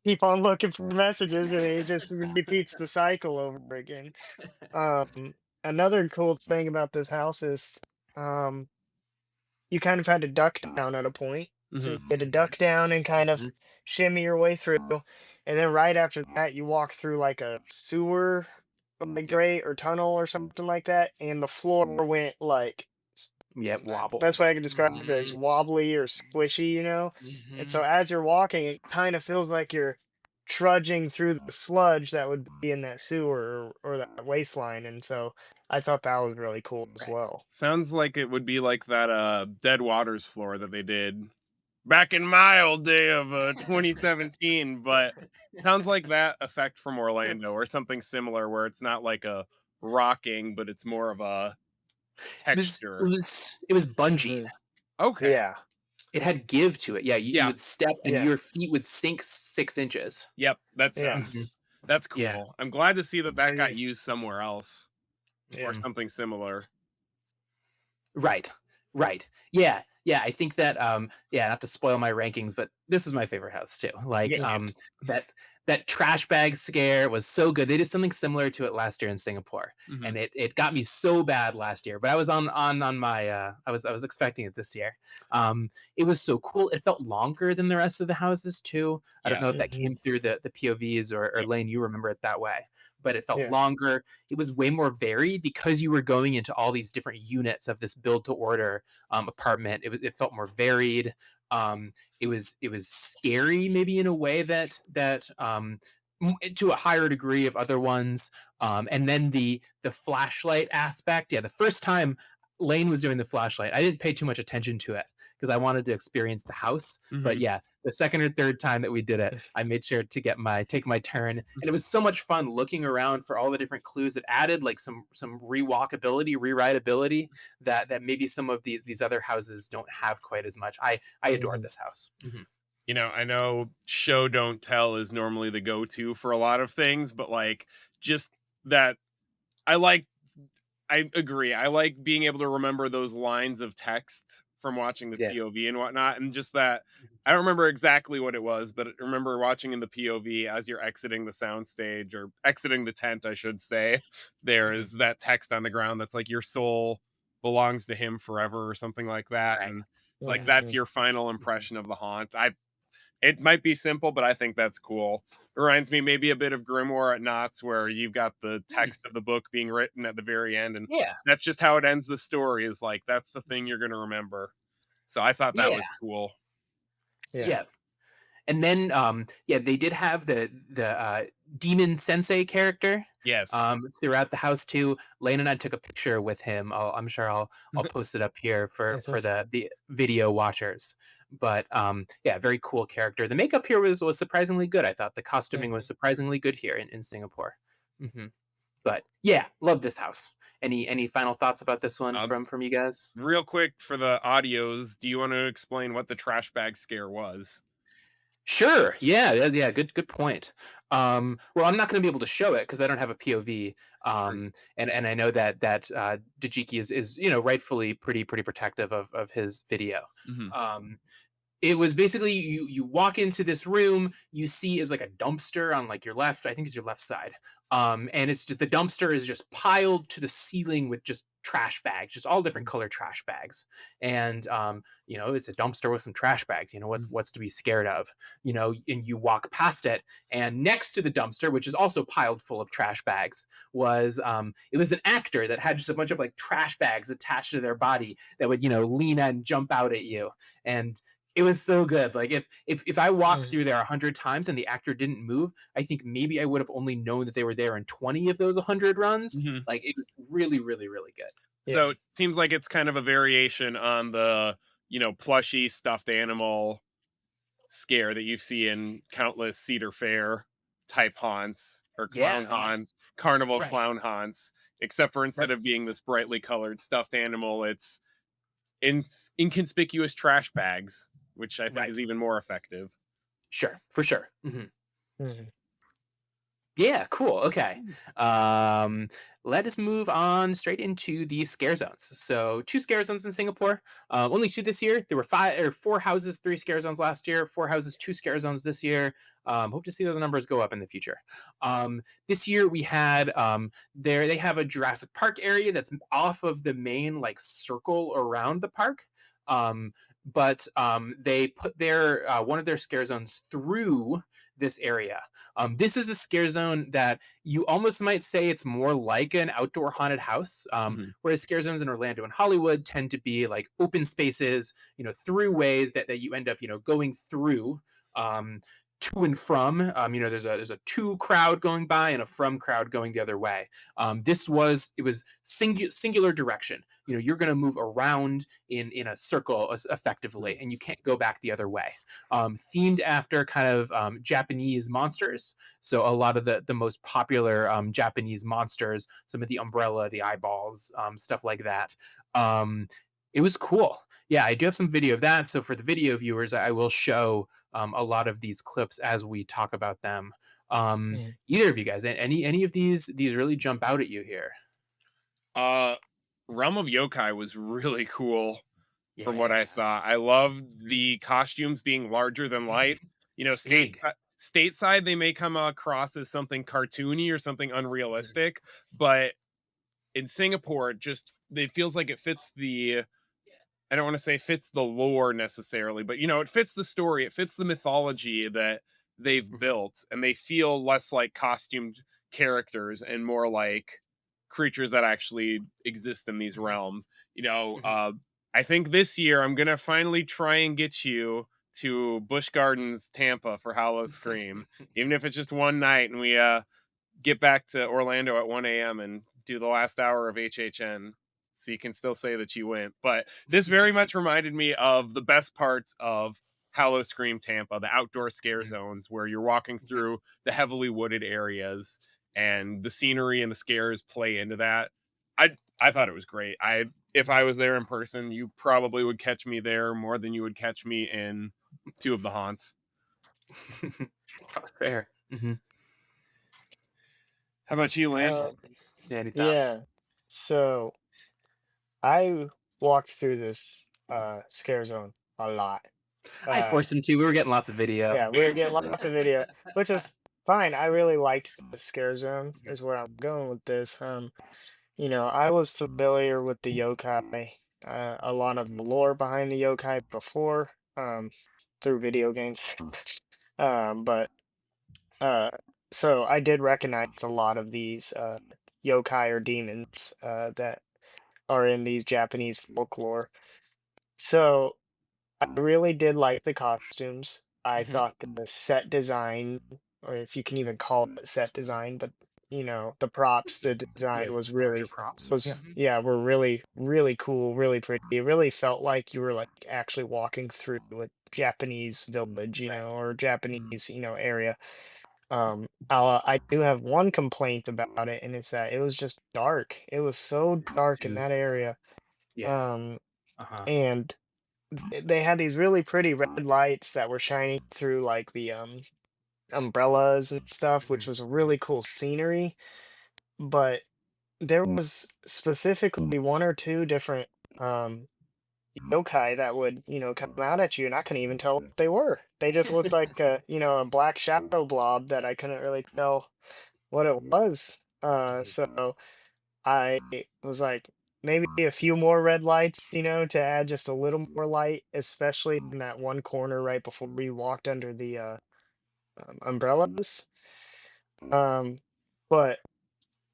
keep on looking for messages, and it just repeats the cycle over again. Another cool thing about this house is, um, you kind of had to duck down at a point. So you Hmm. had to duck down and kind of Mhm. shimmy your way through. And then right after that, you walk through like a sewer, like grate or tunnel or something like that. And the floor went like, Yep. Wobble. best way I can describe it is Mhm. wobbly or squishy. And so Mhm. as you're walking, it kind of feels like you're trudging through the sludge that would be in that sewer or that waistline, and so I thought that was really cool as Right. well. Sounds like it would be like that Dead Waters floor that they did back in my old day of 2017, but sounds like that effect from Orlando or something similar where it's not like a rocking, but it's more of a texture. It was bungeed. Hmm. Okay. Yeah. It had give to it. Yeah, you Yeah. would step and Yeah. your feet would sink 6 inches. Yep. That Yeah. Mhm. sounds that's Yeah. cool. I'm glad to see that So that got yeah. used somewhere else or Yeah. something similar. Right. Right. Yeah. Yeah. I think that yeah, not to spoil my rankings, but this is my favorite house too. Like Yeah. that that trash bag scare was so good. They did something similar to it last year in Singapore. Mhm. And it got me so bad last year. But I was on my I was expecting it this year. It was so cool. It felt longer than the rest of the houses too. I don't Yeah. know if that Hmm. came through the POVs or Yep. Lane, you remember it that way. But it felt Yeah. longer. It was way more varied because you were going into all these different units of this build to order apartment. It felt more varied. It was scary maybe in a way that to a higher degree of other ones. And then the flashlight aspect. Yeah, the first time Lane was doing the flashlight, I didn't pay too much attention to it because I wanted to experience the house. But Mhm. yeah, the second or third time that we did it, I made sure to take my turn, and it was so much fun looking around for all the different clues that added like some rewalkability, rewritability that maybe some of these other houses don't have quite as much. I adored Hmm. this house. Mhm. You know, I know show don't tell is normally the go-to for a lot of things, but like just that I like I agree. I like being able to remember those lines of text from watching the Yeah. POV and whatnot. And just that I don't remember exactly what it was, but I remember watching in the POV as you're exiting the soundstage or exiting the tent, I should say, there Mhm. is that text on the ground that's like your soul belongs to him forever or something like that. Right. And it's like Yeah. that's your final Mhm. impression of the haunt. It might be simple, but I think that's cool. It reminds me maybe a bit of Grimoire at Knott's, where you've got the Mm. text of the book being written at the very end, and Yeah. that's just how it ends the story. Is like that's the thing you're going to remember. So I thought that Yeah. was cool. Yeah. Yeah. And then yeah, they did have the demon sensei character Yes. throughout the house too. Lane and I took a picture with him. I'm sure I'll post it up here for Mhm. the video watchers. But yeah, very cool character. The makeup here was surprisingly good. I thought the costuming was Mhm. surprisingly good here in Singapore. Hmm. But yeah, love this house. Any final thoughts about this one Uh, from you guys? Real quick for the audios, do you want to explain what the trash bag scare was? Sure. Yeah. Yeah. Good point. Well, I'm not going to be able to show it because I don't have a POV. True. And I know that Dajiki is rightfully pretty protective of his video. Hmm. Um, it was basically you walk into this room, you see is like a dumpster on like your left, I think it's your left side. And it's just the dumpster is just piled to the ceiling with just trash bags, just all different color trash bags. And it's a dumpster with some trash bags. What's to be scared of? And you walk past it, and next to the dumpster, which is also piled full of trash bags, was it was an actor that had just a bunch of like trash bags attached to their body that would lean and jump out at you. And it was so good. Like if I walked Mhm. through there 100 times and the actor didn't move, I think maybe I would have only known that they were there in 20 of those 100 runs. Hmm. Like it was really, really, really good. Yeah. So it seems like it's kind of a variation on the plushy stuffed animal scare that you see in countless Cedar Fair type haunts or Yeah, clown and haunts, that's carnival right. clown haunts, except for instead of That's being this brightly colored stuffed animal, it's inconspicuous trash bags, which I think right. is even more effective. Sure, for sure. Mhm. Mhm. Yeah, cool. Okay. Um, Let us move on straight into the scare zones. So, two scare zones in Singapore. Only two this year. There were four houses, three scare zones last year. Four houses, two scare zones this year. Hope to see those numbers go up in the future. This year we had they have a Jurassic Park area that's off of the main like circle around the park. But they put their one of their scare zones through this area. This is a scare zone that you almost might say it's more like an outdoor haunted house, Mhm. whereas scare zones in Orlando and Hollywood tend to be like open spaces, through ways that you end up, going through. Um, to and from. There's a to crowd going by and a from crowd going the other way. It was singular direction. You're going to move around in a circle effectively, and you can't go back the other way. Themed after kind of Japanese monsters. So a lot of the most popular Japanese monsters, some of the umbrella, the eyeballs, stuff like that. It was cool. Yeah, I do have some video of that. So for the video viewers, I will show a lot of these clips as we talk about them. Either of you guys, any of these really jump out at you here? Realm of Yokai was really cool from what I Yeah. saw. I loved the costumes being larger than life. Big. Stateside, they may come across as something cartoony or something unrealistic, but in Singapore, it feels like it fits I don't want to say fits the lore necessarily, but it fits the story, it fits the mythology that they've built, and they feel less like costumed characters and more like creatures that actually exist in these realms. I think this year I'm gonna finally try and get you to Busch Gardens, Tampa for Hallow Scream, even if it's just one night, and we get back to Orlando at 1 a.m. and do the last hour of HHN, so you can still say that you went. But this very much reminded me of the best parts of Hallow Scream Tampa, the outdoor scare zones where you're walking through the heavily wooded areas, and the scenery and the scares play into that. I thought it was great. If I was there in person, you probably would catch me there more than you would catch me in two of the haunts. Fair. How about you, Lance? Any thoughts? Yeah. So I walked through this scare zone a lot. I forced him to. We were getting lots of video. Yeah, we were getting lots of video, which is fine. I really liked the scare zone, is where I'm going with this. I was familiar with the yokai, a lot of the lore behind the yokai before, through video games. But so I did recognize a lot of these yokai or demons that are in these Japanese folklore. So I really did like the costumes. I thought that the set design, or if you can even call it set design, but the props, the design was Larger really props. was yeah, were really, really cool, really pretty. It really felt like you were like actually walking through a Japanese village, or Japanese, area. I do have one complaint about it, and it's that it was just dark. It was so dark in that area. Yeah. Um, and they had these really pretty red lights that were shining through like the umbrellas and stuff, which was a really cool scenery. But there was specifically one or two different um yokai that would, come out at you, and I couldn't even tell what they were. They just looked like a black shadow blob that I couldn't really tell what it was. So I was like, maybe a few more red lights, to add just a little more light, especially in that one corner right before we walked under the umbrellas. Um, but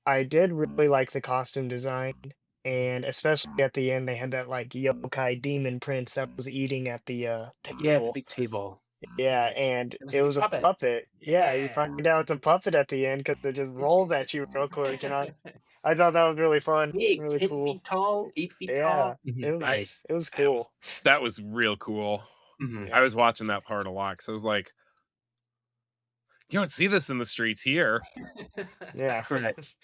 I did really like the costume design, and especially at the end, they had that like yokai demon prince that was eating at the Yeah, the table. big table. Yeah, and It was it the big was a puppet. puppet. Yeah, you find out it's a puppet at the end because it just rolls at you real quick, and I thought that was really fun, Big, really 10 cool. feet tall, 8 feet Yeah, tall. it was I it was that was cool. that was real cool. I was watching that part a lot because I was like, you don't see this in the streets here. Yeah. Right.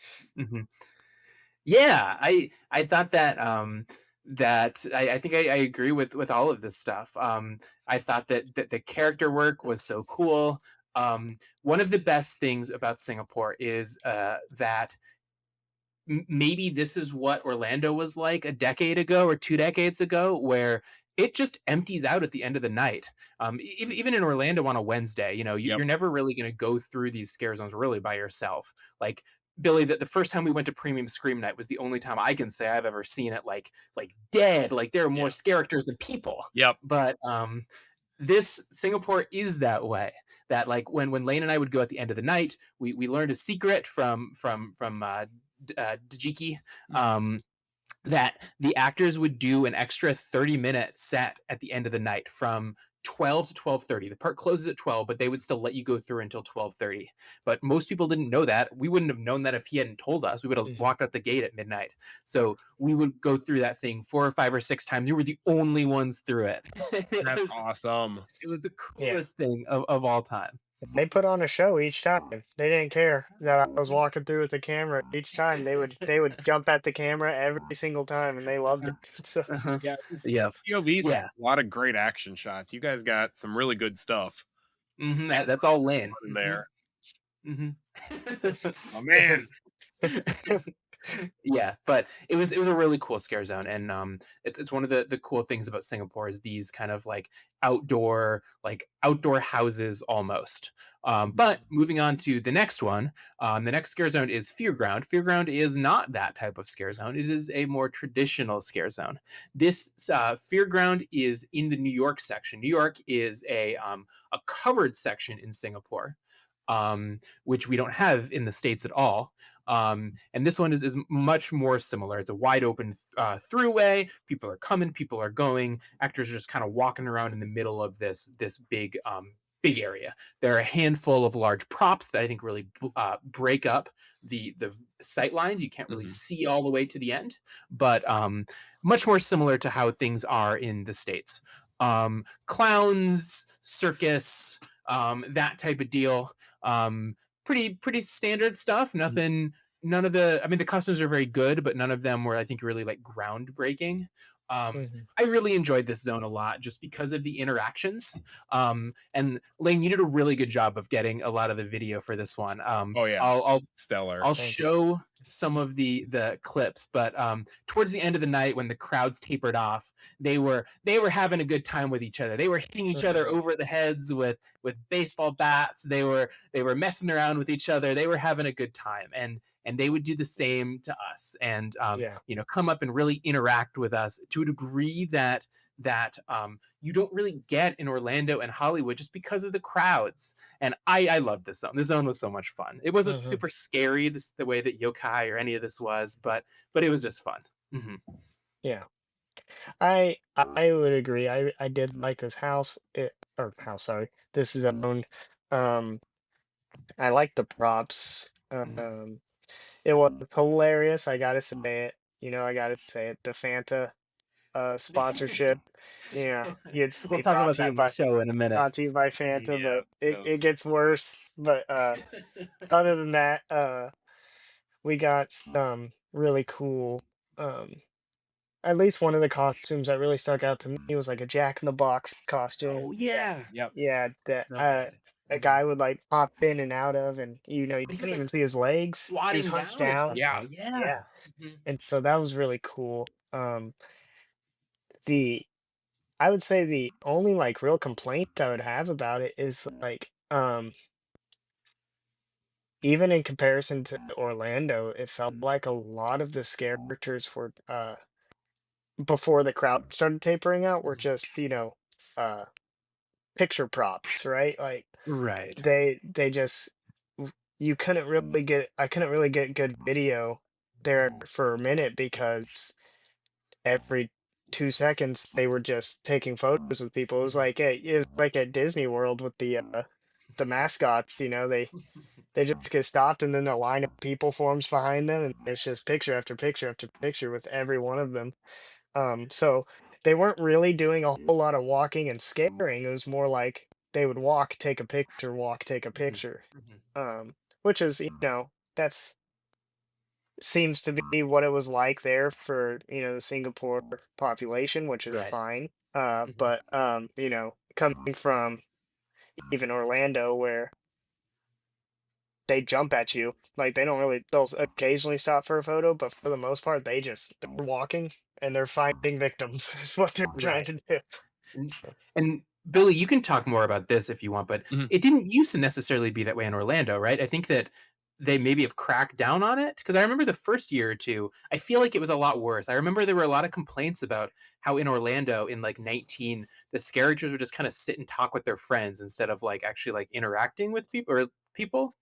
Yeah, I thought that I think I agree with all of this stuff. I thought that the character work was so cool. One of the best things about Singapore is that maybe this is what Orlando was like a decade ago or 2 decades ago, where it just empties out at the end of the night. Even in Orlando on a Wednesday, Yep. you're never really going to go through these scare zones really by yourself. Like Billy, the first time we went to Premium Scream Night was the only time I can say I've ever seen it like dead. Like there are more characters than people. Yep. But this Singapore is that way. That like when Lane and I would go at the end of the night, we learned a secret from Dajiki, that the actors would do an extra 30-minute set at the end of the night from 12 to 12:30. The park closes at 12, but they would still let you go through until 12:30. But most people didn't know that. We wouldn't have known that if he hadn't told us. We would have Mhm. walked out the gate at midnight. So we would go through that thing 4 or 5 or 6 times. We were the only ones through it. That's awesome. It was the Yeah. coolest thing of all time. They put on a show each time. They didn't care that I was walking through with the camera each time. They would jump at the camera every single time, and they loved it. So Uh-huh. Yeah, Yeah. POVs have Yeah. a lot of great action shots. You guys got some really good stuff That's all Lane. in there. Mhm. Oh man. Yeah, but it was a really cool scare zone, and it's one of the cool things about Singapore is these kind of like outdoor houses almost. But moving on to the next one, the next scare zone is FEARGround. FEARGround is not that type of scare zone. It is a more traditional scare zone. This FEARGround is in the New York section. New York is a covered section in Singapore, which we don't have in the States at all. And this one is much more similar. It's a wide open throughway. People are coming, people are going. Actors are just kind of walking around in the middle of this big area. There are a handful of large props that I think really break up the sight lines. You can't really see all the way to the end, but much more similar to how things are in the States. Clowns, circus, that type of deal. Pretty standard stuff. None of the costumes are very good, but none of them were, I think, really like groundbreaking. Mhm. I really enjoyed this zone a lot just because of the interactions. And Lane, you did a really good job of getting a lot of the video for this one. Oh yeah. I'll Stellar. I'll Thank you. show some of the clips, but towards the end of the night when the crowds tapered off, they were having a good time with each other. They were hitting each other over the heads with baseball bats. They were messing around with each other. They were having a good time, and they would do the same to us, and Yeah. come up and really interact with us to a degree that you don't really get in Orlando and Hollywood just because of the crowds. And I love this zone. This zone was so much fun. It wasn't Mhm. super scary the way that Yokai or any of this was, but it was just fun. Yeah. I would agree. I did like this house. Sorry. This zone. Um, I like the props. It was hilarious. I gotta say it. I gotta say it. The Fanta sponsorship. Yeah, you'd We'll say talk about that in the show in a minute. brought to you by Fanta, Yeah. but it gets worse. But other than that, we got some really cool. At least one of the costumes that really stuck out to me was like a Jack in the Box costume. Oh yeah. Yep. Yeah, that So good. a guy would like pop in and out of, and you But he was couldn't like even see his legs. He was squatting hunched down or down. Yeah. something. Yeah. Yeah, and so that was really cool. The I would say the only like real complaint I would have about it is like even in comparison to Orlando, it felt like a lot of the scare characters were before the crowd started tapering out were just, uh picture props, right? Like Right. they just you couldn't really get I couldn't really get good video there for a minute because every 2 seconds they were just taking photos with people. It was like at Disney World with the mascots, they just get stopped and then a line of people forms behind them and it's just picture after picture after picture with every one of them. So they weren't really doing a whole lot of walking and scaring. It was more like they would walk, take a picture, walk, take a picture. Which is, that's seems to be what it was like there for, the Singapore population, which is Right. fine. But coming from even Orlando where they jump at you, like they'll occasionally stop for a photo, but for the most part they're walking and they're finding victims. Is what they're trying Right. to do. And, and Billy, you can talk more about this if you want, but Mhm. it didn't used to necessarily be that way in Orlando, right? I think that they maybe have cracked down on it because I remember the first year or two, I feel like it was a lot worse. I remember there were a lot of complaints about how in Orlando in like 19, the characters would just kind of sit and talk with their friends instead of like actually like interacting with people or people.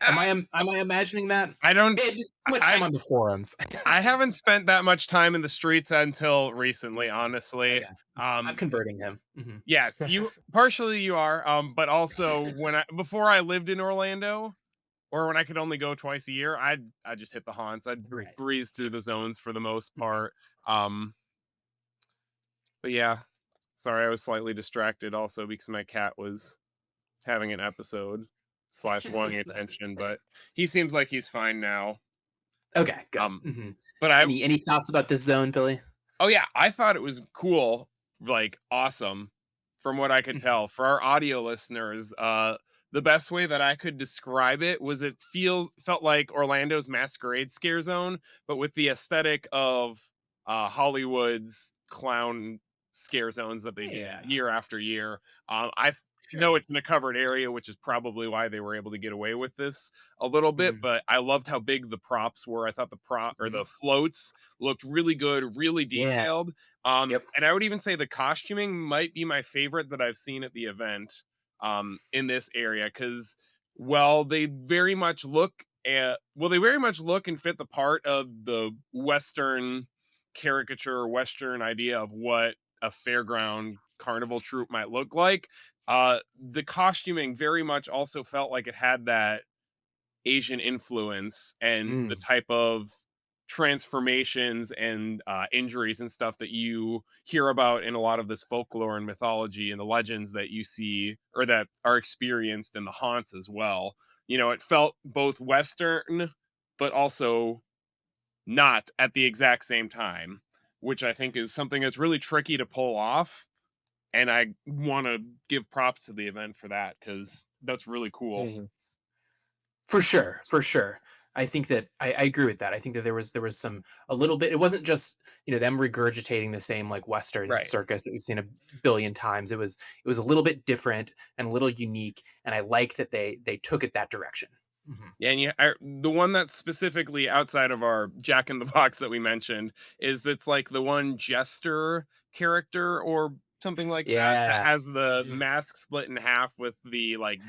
Am I imagining that? I don't. Too much time on the forums. I haven't spent that much time in the streets until recently, honestly. Okay. I'm converting him. Yes, partially you are, but also before I lived in Orlando, or when I could only go twice a year, I just hit the haunts. I'd Right. breeze through the zones for the most part. But yeah, sorry, I was slightly distracted also because my cat was having an episode / wanting attention, but he seems like he's fine now. Okay, good. But any thoughts about this zone, Billy? Oh yeah, I thought it was cool, like awesome, from what I could tell. For our audio listeners, the best way that I could describe it was it felt like Orlando's Masquerade Scare Zone, but with the aesthetic of Hollywood's clown scare zones that they do year after year. I know it's in a covered area, which is probably why they were able to get away with this a little bit, but I loved how big the props were. I thought the floats looked really good, really detailed. And I would even say the costuming might be my favorite that I've seen at the event in this area, because they very much look and fit the part of the Western caricature, Western idea of what a fairground carnival troupe might look like. The costuming very much also felt like it had that Asian influence and the type of transformations and injuries and stuff that you hear about in a lot of this folklore and mythology and the legends that you see or that are experienced in the haunts as well. You know, it felt both Western, but also not at the exact same time, which I think is something that's really tricky to pull off. And I want to give props to the event for that, because that's really cool. For sure. I think that I agree with that. I think that there was a little bit. It wasn't just them regurgitating the same like Western circus that we've seen a billion times. It was a little bit different and a little unique, and I like that they took it that direction. Yeah, and the one that's specifically outside of our Jack in the Box that we mentioned is that's like the one jester character or something like that has the mask split in half with the like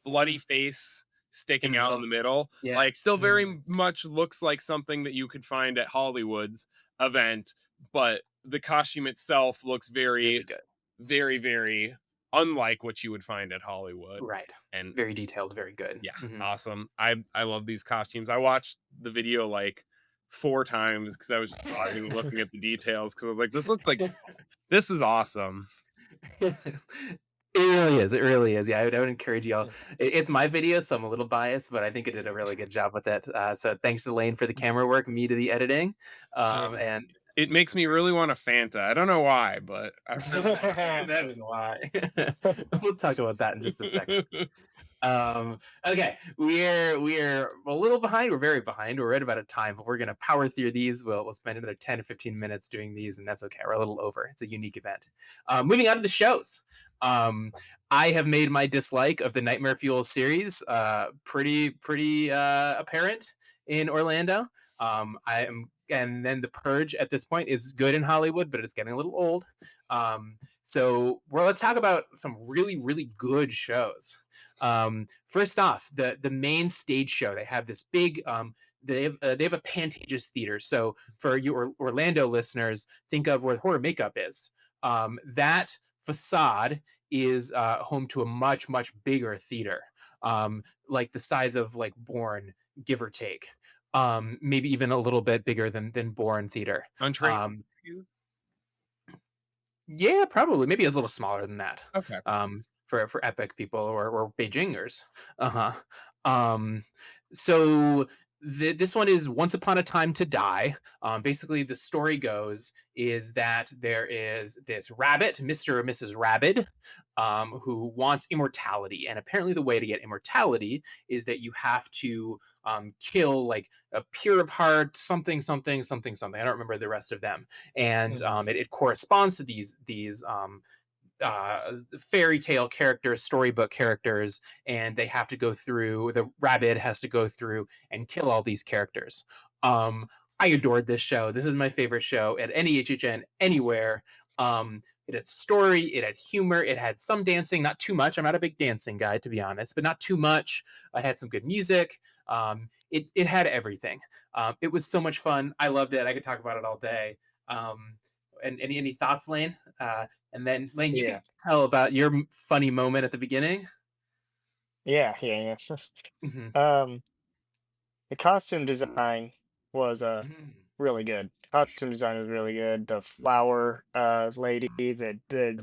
bloody face sticking out in the middle. Like still very much looks like something that you could find at Hollywood's event, but the costume itself looks very good. Very, very unlike what you would find at Hollywood. Right. And very detailed, very good. Yeah. Awesome. I love these costumes. I watched the video like 4 times because I was just looking at the details, because I was like, this is awesome. It really is. Yeah, I would encourage y'all. It's my video, so I'm a little biased, but I think it did a really good job with it. So thanks to Lane for the camera work, me to the editing, and it makes me really want a Fanta. I don't know why, but that is why. We'll talk about that in just a second. Okay, we're a little behind. We're very behind. We're right about a time, but we're gonna power through these. We'll spend another 10 to 15 minutes doing these, and that's okay. We're a little over. It's a unique event. Moving on to the shows. I have made my dislike of the Nightmare Fuel series pretty apparent in Orlando. And then the Purge at this point is good in Hollywood, but it's getting a little old. So let's talk about some really, really good shows. First off, the main stage show, they have this big they have a Pantages theater. So for you Orlando listeners, think of where horror makeup is. That facade is home to a much bigger theater, like the size of like Bourne, give or take. Maybe even a little bit bigger than Bourne Theater. Yeah, probably. Maybe a little smaller than that. Okay. For Epic people or Beijingers. So this one is Once Upon a Time to Die. Basically, the story goes is that there is this rabbit, Mr. or Mrs. Rabbit, who wants immortality. And apparently the way to get immortality is that you have to kill like a pure of heart, something. I don't remember the rest of them. And it corresponds to these fairy tale characters, storybook characters, and they have to go through, the rabbit has to go through and kill all these characters. I adored this show. This is my favorite show at any HHN anywhere. It had story, it had humor, it had some dancing, not too much. I'm not a big dancing guy, to be honest, but not too much. It had some good music. It had everything. It was so much fun. I loved it. I could talk about it all day. And any thoughts, Lane? And then Lane, you Yeah. can tell about your funny moment at the beginning. Yeah. Mhm. The costume design was Mm. really good. Costume design was really good. The flower lady, The the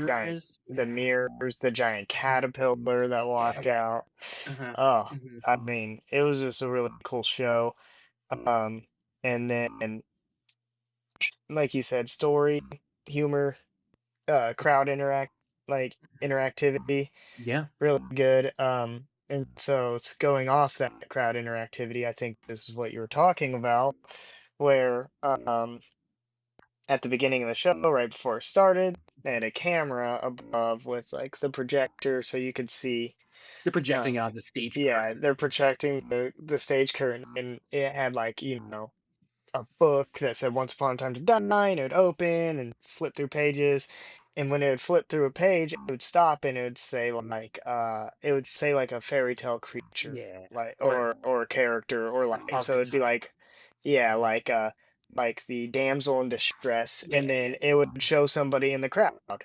giant, mirrors. the mirrors, the giant caterpillar that walked out. Uh-huh. Oh, Mhm. I mean, it was just a really cool show. Um, and then, like you said, story, humor, crowd interactivity, Yeah. really good. And so it's going off that crowd interactivity. I think this is what you were talking about, where at the beginning of the show, right before it started, they had a camera above with like the projector, so you could see. You're Uh, projecting on the stage yeah, curtain. they're projecting the stage curtain, and it had like a book that said "Once Upon a Time to Die," and it would open and flip through pages. And when it would flip through a page, it would stop and it would say like a fairy tale creature, Yeah. like Or or a character, or an like so it'd be archetype. like, yeah, like the damsel in distress, Yeah. and then it would show somebody in the crowd,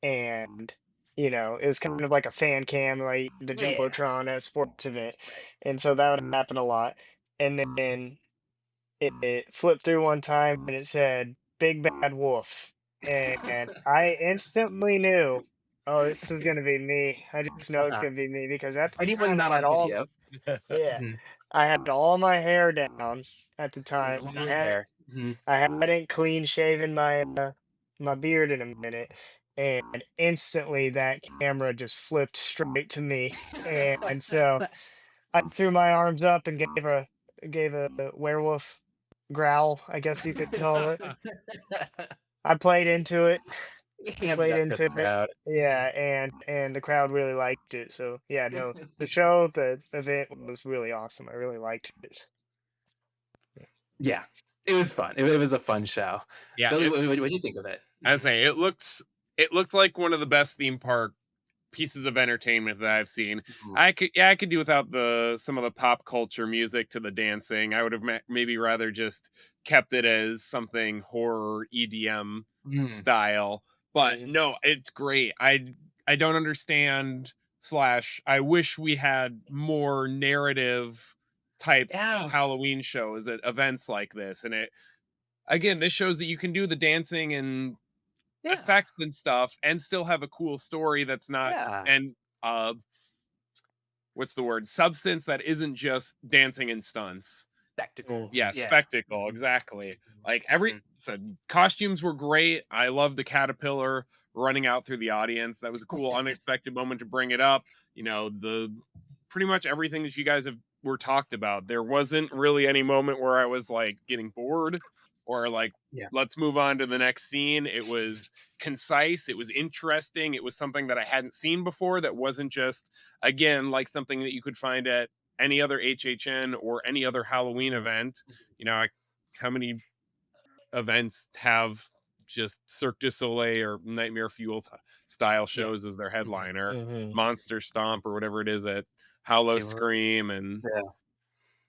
and it was kind of like a fan cam, like the Yeah. jumbotron at a sports event, Right. and so that would happen a lot. And then it flipped through one time and it said "Big Bad Wolf," and I instantly knew, oh, this is gonna be me. I just know it's Uh-huh. gonna be me because at the Anyone time not I had on all, video. yeah, Mhm. I had all my hair down at the It was time. long hair. Mhm. I hadn't clean shaven my beard in a minute, and instantly that camera just flipped straight to me, and so I threw my arms up and gave a werewolf growl, I guess you could call it. I played into it, Hammed played up to into the it. crowd. Yeah, and the crowd really liked it. So yeah, no, the event was really awesome. I really liked it. Yeah. It was fun. It was a fun show. Yeah, Billy, what do you think of it? I say it looks like one of the best theme park pieces of entertainment that I've seen. Mhm. I could do without the some of the pop culture music to the dancing. I would have maybe rather just kept it as something horror EDM Mm. style. But Mhm. no, it's great. I don't understand slash I wish we had more narrative type Yeah. Halloween shows at events like this. And it again, this shows that you can do the dancing and Yeah. effects and stuff and still have a cool story that's not Yeah. and uh what's the word, substance that isn't just dancing and stunts. Spectacle. Mhm. Yeah, Yeah. spectacle, Mhm. exactly. Like Mhm. costumes were great. I love the caterpillar running out through the audience. That was a cool unexpected moment to bring it up. The pretty much everything that you guys have were talked about. There wasn't really any moment where I was like getting bored or like Yeah. let's move on to the next scene. It was concise, it was interesting, it was something that I hadn't seen before that wasn't just again like something that you could find at any other HHN or any other Halloween event. How many events have just Cirque du Soleil or Nightmare Fuel style Yeah. shows as their Mhm. headliner, Mhm. Monster Stomp or whatever it is at Hollow Zero. Scream, and Yeah.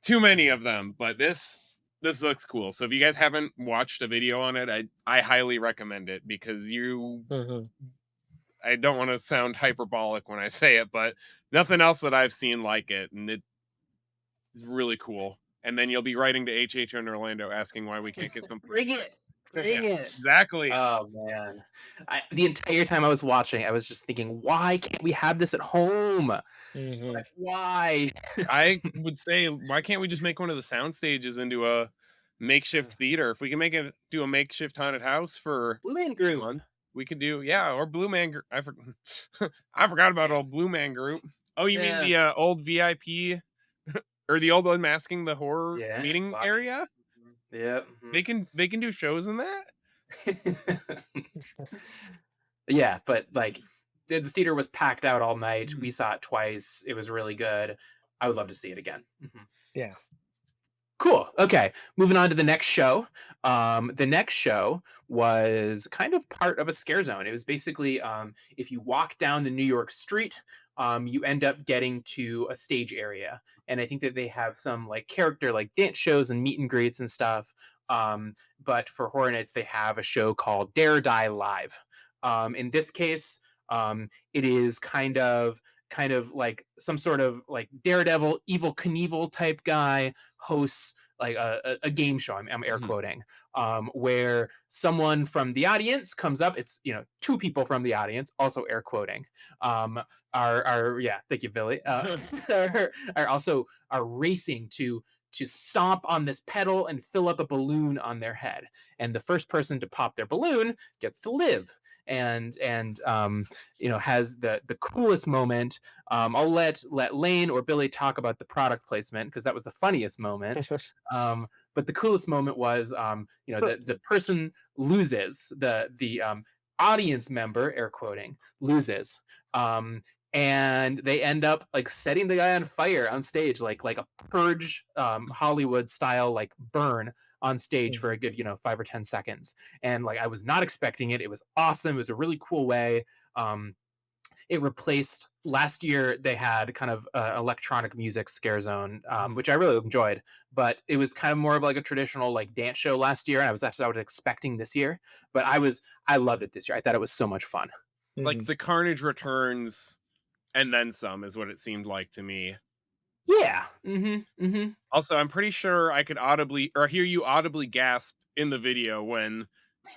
too many Mhm. of them. But this looks cool. So if you guys haven't watched a video on it, I highly recommend it because Mhm. I don't want to sound hyperbolic when I say it, but nothing else that I've seen like it, and it is really cool. And then you'll be writing to HHN Orlando asking why we can't get something. Bring it. Yeah, Bring it. exactly. Oh man. The entire time I was watching, I was just thinking, why can't we have this at home? Mhm. Like, why? I would say, why can't we just make one of the sound stages into a makeshift theater? If we can do a makeshift haunted house for Blue Man a Group. month, we could do, yeah, or Blue Man. I forgot about old Blue Man Group. Oh, you mean Yeah. the old VIP or the old Unmasking the Horror Yeah. meeting Lobby. area? Yep. They can do shows in that. Yeah, but like the theater was packed out all night. Mhm. We saw it twice. It was really good. I would love to see it again. Yeah. Cool. Okay. Moving on to the next show. The next show was kind of part of a scare zone. It was basically if you walk down the New York street, you end up getting to a stage area. And I think that they have some like character like dance shows and meet and greets and stuff. But for Horror Nights, they have a show called Dare Die Live. In this case, it is kind of like some sort of like Daredevil, Evil Knievel type guy hosts like a game show. I'm air quoting, where someone from the audience comes up. It's two people from the audience, also air quoting, are yeah, thank you, Billy, are also are racing to stomp on this pedal and fill up a balloon on their head, and the first person to pop their balloon gets to live. And has the coolest moment. I'll let Lane or Billy talk about the product placement because that was the funniest moment. But the coolest moment was the person loses, the audience member, air quoting, loses, and they end up like setting the guy on fire on stage, like a purge Hollywood style like burn on stage for a good 5 or 10 seconds. And like I was not expecting it. It was awesome. It was a really cool way. It replaced last year. They had kind of electronic music scare zone, which I really enjoyed, but it was kind of more of like a traditional like dance show last year. And I was expecting this year, but I loved it this year. I thought it was so much fun. Like the carnage returns and then some is what it seemed like to me. Yeah. Also, I'm pretty sure I could hear you audibly gasp in the video when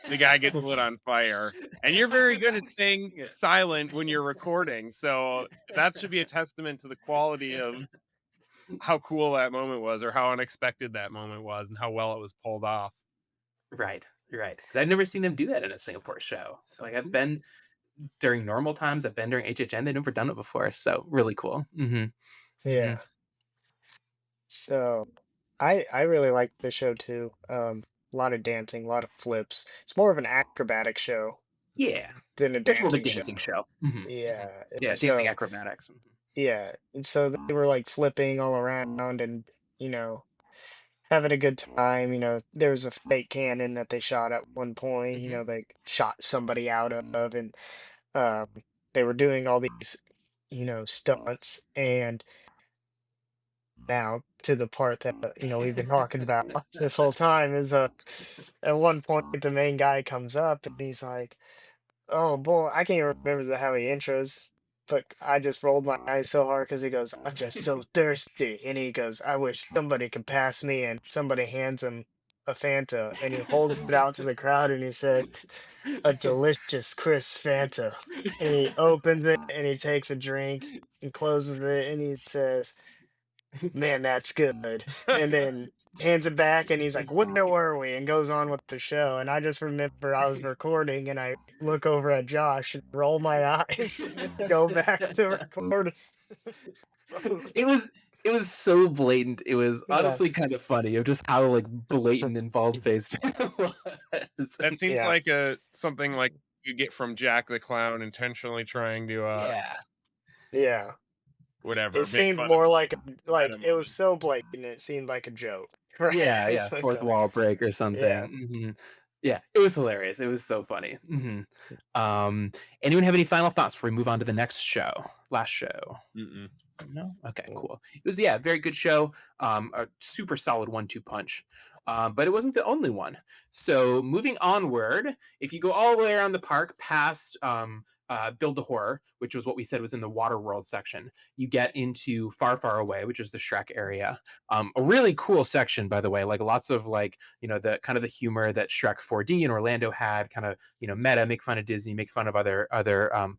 the guy gets lit on fire, and you're very good at staying silent when you're recording. So that should be a testament to the quality of how cool that moment was, or how unexpected that moment was, and how well it was pulled off. Right. I've never seen them do that in a Singapore show. So like I've been during normal times, I've been during HHN. They've never done it before. So really cool. Yeah. So I really like the show too. A lot of dancing, a lot of flips. It's more of an acrobatic show Yeah. than a It's more of a dancing dancing show. show. Yeah. Yeah, So dancing acrobatics. yeah, and so they were like flipping all around and having a good time. There was a fake cannon that they shot at one point. They shot somebody out of, and um, they were doing all these stunts. And now to the part that we've been talking about this whole time is at one point the main guy comes up and he's like, "Oh boy, I can't even remember how he intros, but I just rolled my eyes so hard because he goes, 'I'm just so thirsty,' and he goes, 'I wish somebody could pass me,' and somebody hands him a Fanta and he holds it out to the crowd and he said, 'A delicious crisp Fanta,' and he opens it and he takes a drink and closes it and he says, 'Man, that's good,' and then hands it back and he's like, 'Where were we?' and goes on with the show. And I just remember I was recording and I look over at Josh and roll my eyes and go back to recording. It was so blatant. It was Yeah. honestly kind of funny of just how like blatant and bald faced it was. That seems Yeah. like something like you get from Jack the Clown intentionally trying to Yeah. whatever. It Make seemed fun more of like meta it was moment. so blatant it seemed like a joke. Right? Yeah, It's like fourth wall break or something. yeah. Yeah, it was hilarious. It was so funny. Anyone have any final thoughts before we move on to the next show? Last show. Mm-mm. No? Okay, cool. It was, yeah, very good show. A super solid 1-2 punch. But it wasn't the only one. So moving onward, if you go all the way around the park past Build the Horror, which was what we said was in the Water World section, you get into Far, Far Away, which is the Shrek area. A really cool section, by the way, like lots of like, the kind of the humor that Shrek 4D in Orlando had, kind of, meta, make fun of Disney, make fun of other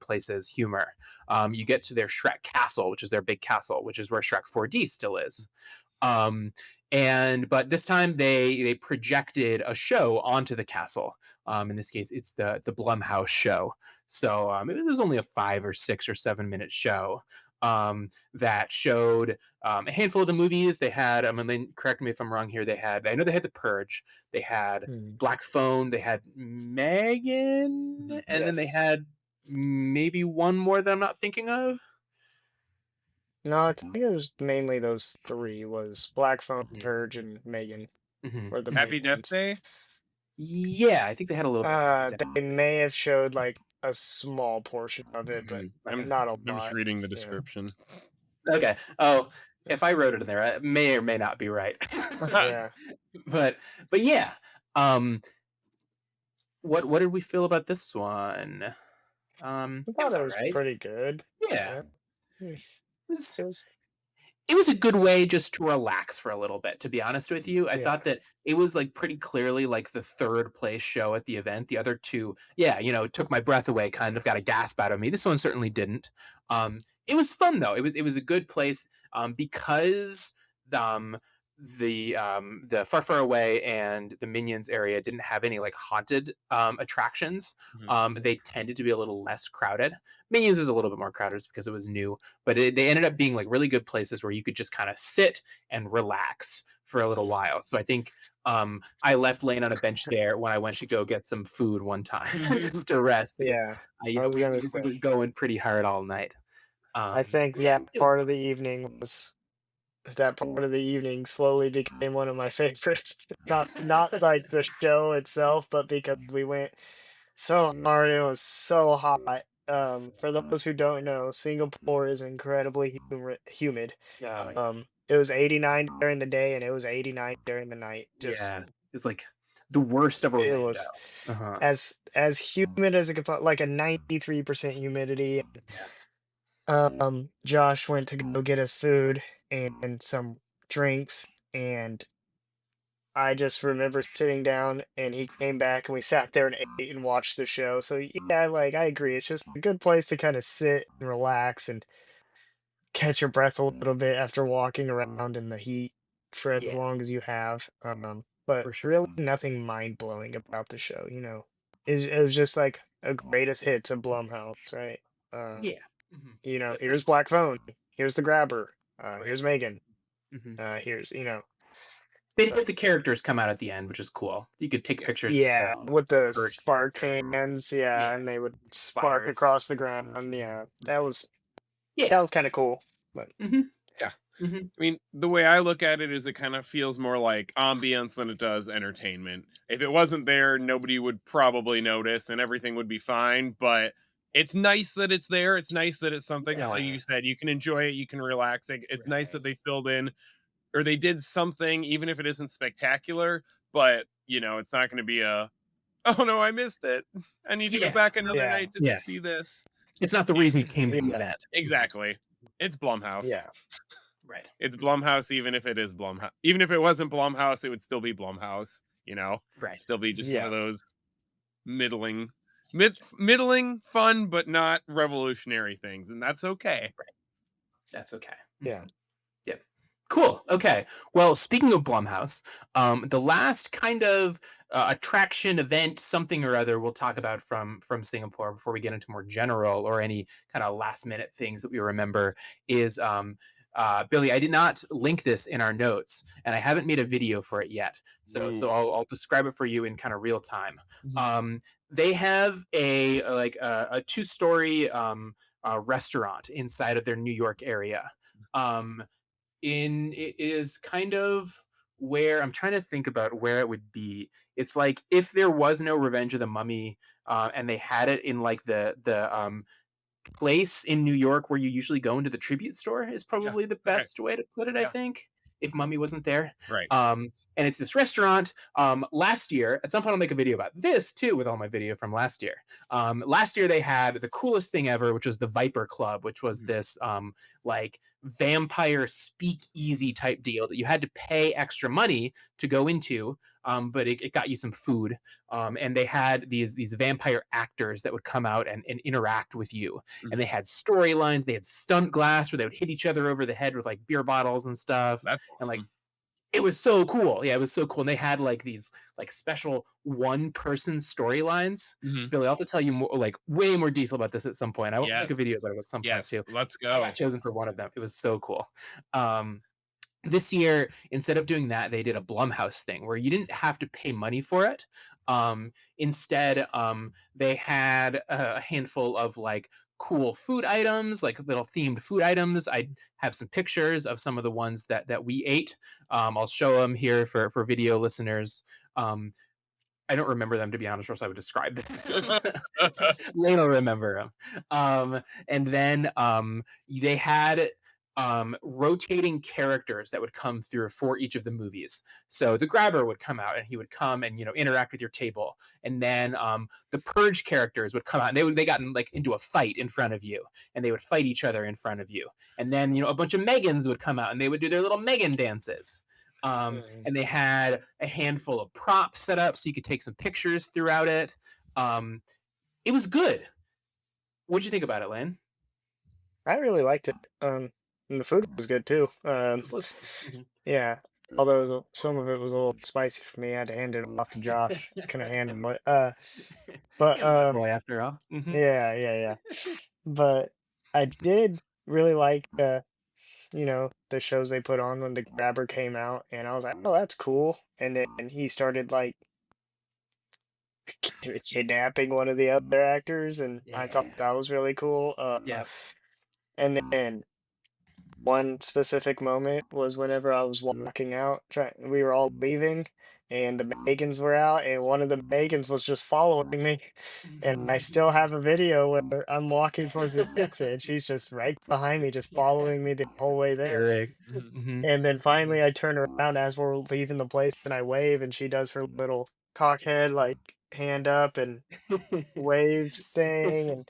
places, humor. You get to their Shrek Castle, which is their big castle, which is where Shrek 4D still is. But this time they projected a show onto the castle. In this case, it's the Blumhouse show. So it was only a 5 or 6 or 7 minute show that showed a handful of the movies. They had, correct me if I'm wrong here. I know they had The Purge. They had Black Phone. They had Megan, and then they had maybe one more that I'm not thinking of. No, I think it was mainly those three was Black Phone, Mhm. Purge, and Megan Mhm. were the main Happy Death ones. Day. Yeah, I think they had a little bit of Happy Death. They may have showed like a small portion of it, but Mhm. Okay. not a I'm just lot. reading the Yeah. description. Okay. Oh, if I wrote it in there, I may or may not be right. Yeah. but but yeah. Um, what did we feel about this one? I It thought was it all was right. pretty good. Yeah. Yeah. Mm, It was It was, it was a good way just to relax for a little bit, to be honest with you. I yeah. thought that it was like pretty clearly like the third place show at the event. The other two, yeah, took my breath away, kind of got a gasp out of me. This one certainly didn't. It was fun though. It was a good place because um the Far Far Away and the Minions area didn't have any like haunted attractions. Mhm. They tended to be a little less crowded. Minions is a little bit more crowded just because it was new, but they ended up being like really good places where you could just kind of sit and relax for a little while. So I think I left laying on a bench there when I went to go get some food one time just to rest because Yeah. I I was gonna we say. were going pretty hard all night. I Um, think yeah, it was part of the evening was that part of the evening slowly became one of my favorites. Not like the show itself, but because we went so hard and it was so hot. so For fun. those who don't know, Singapore is incredibly humid. Yeah, It was 89 during the day and it was 89 during the night. Just yeah. It's like the worst of it Orlando. was Uh-huh. as humid as it could, like a 93% humidity. Yeah. Josh went to go get us food and some drinks, and I just remember sitting down and he came back and we sat there and ate and watched the show. So yeah, like I agree. It's just a good place to kind of sit and relax and catch your breath a little bit after walking around in the heat for as Yeah, long as you have. But for sure. really nothing mind blowing about the show, you know. It was just like a greatest hits of Blumhouse, right? Uh, Yeah. Mhm. here's Black Phone, here's the Grabber, Right. here's Megan, Mhm. here's They so let the characters come out at the end, which is cool. You could take pictures yeah, of with the Bert spark character. cannons, Yeah, yeah, and they would spark fires. across the ground. Yeah, Yeah. that was kind of cool. But Mhm. Yeah. Mhm. I mean, the way I look at it is it kind of feels more like ambience than it does entertainment. If it wasn't there, nobody would probably notice and everything would be fine. But it's nice that it's there. It's nice that it's something that, like Yeah. you said, you can enjoy it, you can relax. It's nice that Right. they filled in or they did something, even if it isn't spectacular. But, it's not going to be a, oh no, I missed it. I need to go Yeah. back another yeah, night just to Yeah. see this. It's not the It- reason you came to the yeah, event. Mhm. exactly. It's Blumhouse. yeah, Right. It's Blumhouse, even if it is Blumhouse. Even if it wasn't Blumhouse, it would still be Blumhouse. Right. Still be just one yeah, of those middling, middling, fun but not revolutionary things, and that's okay. Right. That's okay. yeah. Mhm. Yep. Cool. Okay. Well, speaking of Blumhouse, the last kind of attraction, event, something or other we'll talk about from Singapore before we get into more general or any kind of last minute things that we remember is Billy. I did not link this in our notes, and I haven't made a video for it yet. So Ooh. I'll describe it for you in kind of real time. Mhm. Um, they have a 2-story restaurant inside of their New York area. Um, in it is kind of where I'm trying to think about where it would be. It's like if there was no Revenge of the Mummy, and they had it in like the place in New York where you usually go into the tribute store is Yeah. probably the Okay. best way to put it, I Yeah. think, if Mummy wasn't there. Right. And it's this restaurant. Last year, at some point, I'll make a video about this too with all my video from last year. Last year, they had the coolest thing ever, which was the Viper Club, which was Mhm. this like vampire speakeasy type deal that you had to pay extra money to go into, but it got you some food. And they had these vampire actors that would come out and interact with you, and Mhm. they had storylines. They had stunt glass where they would hit each other over the head with like beer bottles and stuff, That's and like awesome. it was so cool. Yeah, it was so cool. And they had like these like special one person storylines. Mhm. Billy, I'll have to tell you more, like way more detail about this at some point. I will make Yes. a video about it at some point Yes. too. Let's I got go. chosen for one of them. It was so cool. Um, this year, instead of doing that, they did a Blumhouse thing where you didn't have to pay money for it. Instead, they had a handful of like cool food items, like little themed food items. I have some pictures of some of the ones that we ate. I'll show them here for video listeners. I don't remember them, to be honest, or else I would describe them. Lane will remember them. And then they had rotating characters that would come through for each of the movies. So the grabber would come out and he would come and interact with your table. And then the purge characters would come out and they got into a fight in front of you, and they would fight each other in front of you. And then a bunch of Megans would come out and they would do their little Megan dances. And they had a handful of props set up so you could take some pictures throughout it. It was good. What'd you think about it, Lane? I really liked it. And the food was good too. Mhm. Yeah. Although some of it was a little spicy for me, I had to hand it off to Josh. Couldn't handle it. But Boy, after all. yeah. But I did really like the shows they put on when the grabber came out, and I was like, oh, that's cool. And then he started like kidnapping one of the other actors, and I thought Yeah. that was really cool. Yep. And then one specific moment was whenever I was walking out, we were all leaving, and the Megans were out, and one of the Megans was just following me. And I still have a video where I'm walking towards the exit, and she's just right behind me, just following me the whole way there. Scary. Mhm. Mhm. And then finally I turn around as we're leaving the place and I wave, and she does her little cockhead like hand up and waves thing, and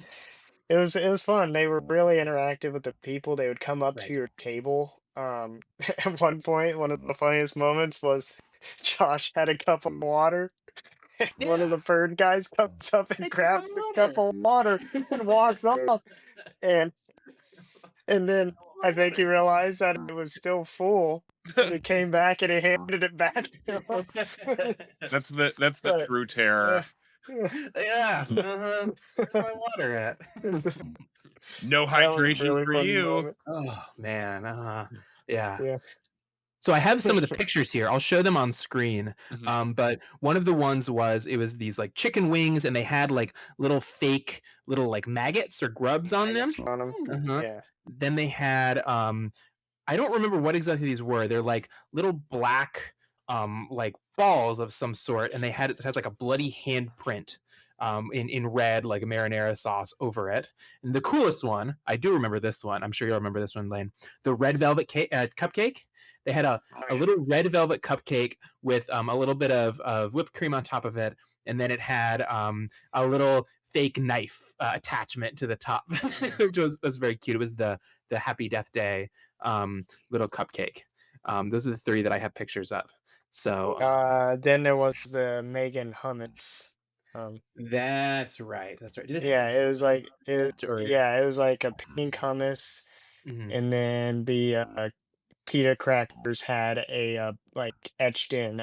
it was fun. They were really interactive with the people. They would come up to Right. your table. At one point, one of the funniest moments was Josh had a cup of water. And one of Yeah. the bird guys comes up and It's my grabs the cup of water and walks off. And and then I think he realized that it was still full, and he came back and he handed it back to him. That's the But, true uh, terror. Yeah. Uh-huh. Where's my water at? No that was a hydration really for funny you. moment. Oh man. Yeah. Yeah. So I have some of the pictures here. I'll show them on screen. Mhm. But one of the ones was these like chicken wings, and they had like little fake little like maggots or grubs on them. Maggots on 'em. Uh-huh. Yeah. Then they had I don't remember what exactly these were. They're like little black like balls of some sort, and it has like a bloody handprint in red, like a marinara sauce over it. And the coolest one, I do remember this one. I'm sure you'll remember this one, Lane. The red velvet cupcake. They had a little red velvet cupcake with a little bit of whipped cream on top of it, and then it had a little fake knife attachment to the top, which was very cute. It was the Happy Death Day little cupcake. Those are the three that I have pictures of. So Then there was the Megan hummus. that's right. That's right. Did it have Yeah, it was cheese like on it, or it was like a pink hummus, Mhm. and then the pita crackers had a like etched in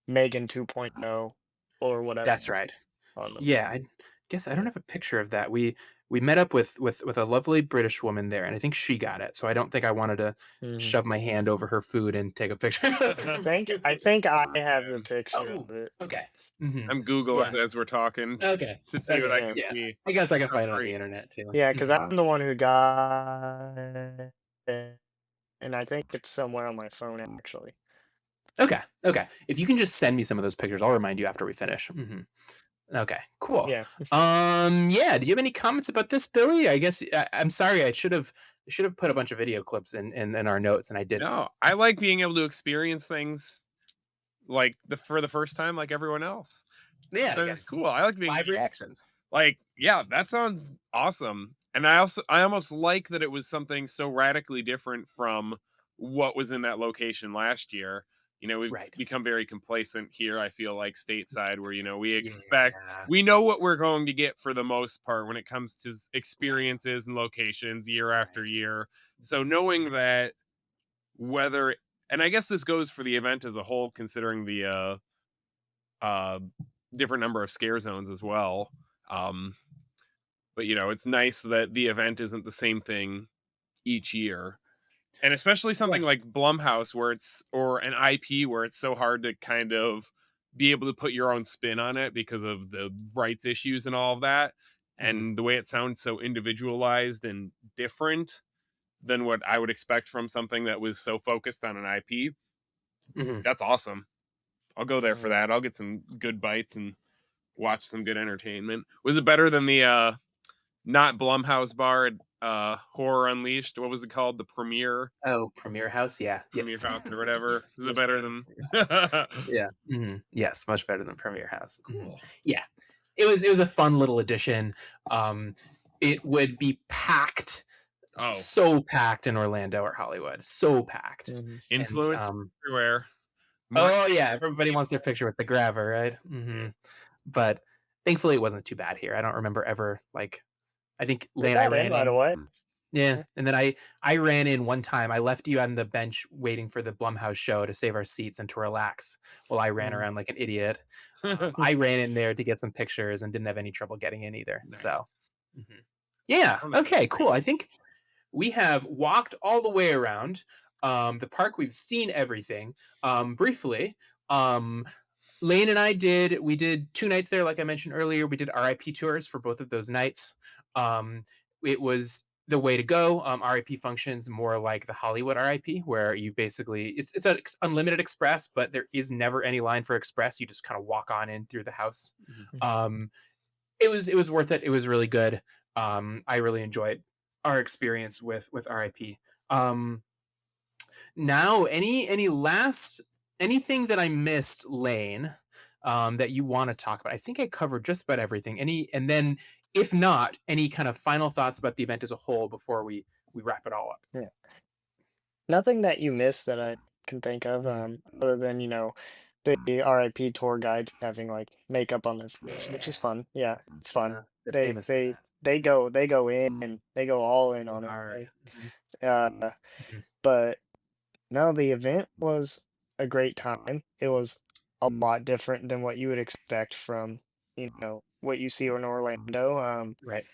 Megan 2.0 or whatever That's right. on them. Yeah, I guess I don't Yeah. have a picture of that. We met up with a lovely British woman there, and I think she got it. So I don't think I wanted to Mhm. shove my hand over her food and take a picture of I her think food. I think I have the Um, picture Oh, of it. okay. Mhm. I'm Googling Yeah. it as we're talking Okay. to see what Okay. I Yeah. can Yeah. see. I guess I can find it on the Great. internet too. Yeah, because Mhm. I'm the one who got it, and I think it's somewhere on my phone actually. Okay. Okay. If you can just send me some of those pictures, I'll remind you after we finish. Mhm. Okay. Cool. Yeah. Yeah. Do you have any comments about this, Billy? I guess I'm sorry. I should have put a bunch of video clips in our notes, and I didn't. No, I like being able to experience things like for the first time, like everyone else. Yeah. That's Yes. cool. I like being Live reactions. like, yeah, that sounds awesome. And I almost like that it was something so radically different from what was in that location last year. We've Right. become very complacent here, I feel like stateside, where Yeah. we know what we're going to get for the most part when it comes to experiences and locations year after year. So knowing that whether and I guess this goes for the event as a whole, considering the uh different number of scare zones as well. Um but it's nice that the event isn't the same thing each year. And especially something Right. like Blumhouse or an IP where it's so hard to kind of be able to put your own spin on it because of the rights issues and all of that. and the way it sounds so individualized and different than what I would expect from something that was so focused on an IP. That's awesome. I'll go there for that. I'll get some good bites and watch some good entertainment. Was it better than the not Blumhouse Bar Horror Unleashed? What was it called? The Premiere? Oh, Premiere House, yeah. Premiere Yes. House or whatever. Yes, Is it much better better. than Yeah. Yes, much better than Premiere House. Cool. Yeah. It was a fun little addition. It would be packed. Oh, So packed in Orlando or Hollywood. So packed. influence And, everywhere. oh yeah, everybody wants their picture with the grabber, right? But thankfully it wasn't too bad here. I don't remember ever like I think Lane I ran right in. away. Yeah, and then I ran in one time. I left you on the bench waiting for the Blumhouse show to save our seats and to relax while I ran around like an idiot. I ran in there to get some pictures and didn't have any trouble getting in either. Nice. So, yeah, okay, cool. I think we have walked all the way around the park. We've seen everything. Briefly, Lane and I did 2 nights there, like I mentioned earlier. We did RIP tours for both of those nights. It was the way to go. RIP functions more like the Hollywood RIP, where you basically it's an unlimited express, but there is never any line for express. You just kind of walk on in through the house. It was worth it. It was really good. I really enjoyed our experience with RIP. Now, anything that I missed, Lane, that you want to talk about? I think I covered just about everything. And then if not, any kind of final thoughts about the event as a whole before we wrap it all up? Yeah. Nothing that you missed that I can think of, other than, the RIP tour guides having like makeup on their face, which is fun. Yeah, it's fun. They're They famous for they that. they go in and they go all in on it. Hard. But no, the event was a great time. It was a lot different than what you would expect from, what you see in Orlando. Right.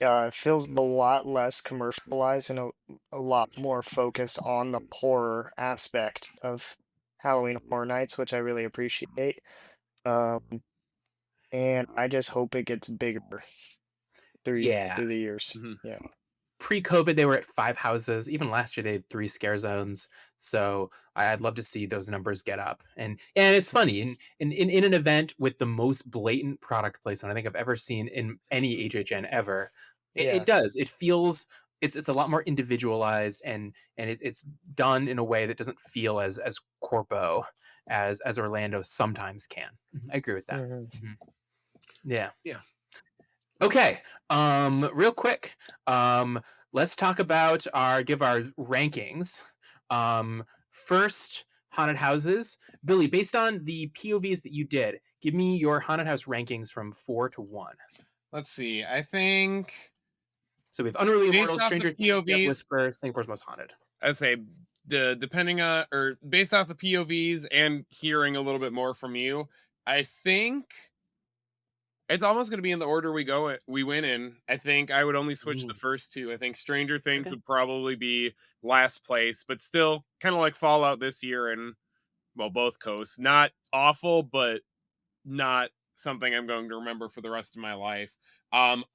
It feels a lot less commercialized and a lot more focused on the horror aspect of Halloween Horror Nights, which I really appreciate. And I just hope it gets bigger through Yeah. the years. Yeah. Pre-COVID, they were at 5 houses. Even last year, they had 3 scare zones. So I'd love to see those numbers get up. And it's funny in an event with the most blatant product placement I think I've ever seen in any HHN ever. It does. It feels it's a lot more individualized and it's done in a way that doesn't feel as corpo as Orlando sometimes can. I agree with that. Yeah. Okay. Real quick. Let's talk about give our rankings. First, haunted houses. Billy, based on the POVs that you did, give me your haunted house rankings from 4 to 1. Let's see. I think So we have Unruly Based Immortals, off Stranger the Things, Death POVs Whisper, Singapore's Most Haunted. I'd say depending on or based off the POVs and hearing a little bit more from you, I think it's almost going to be in the order we went in. I think I would only switch the first 2. I think Stranger Things would probably be last place, but still kind of like Fallout this year and both coasts. Not awful, but not something I'm going to remember for the rest of my life.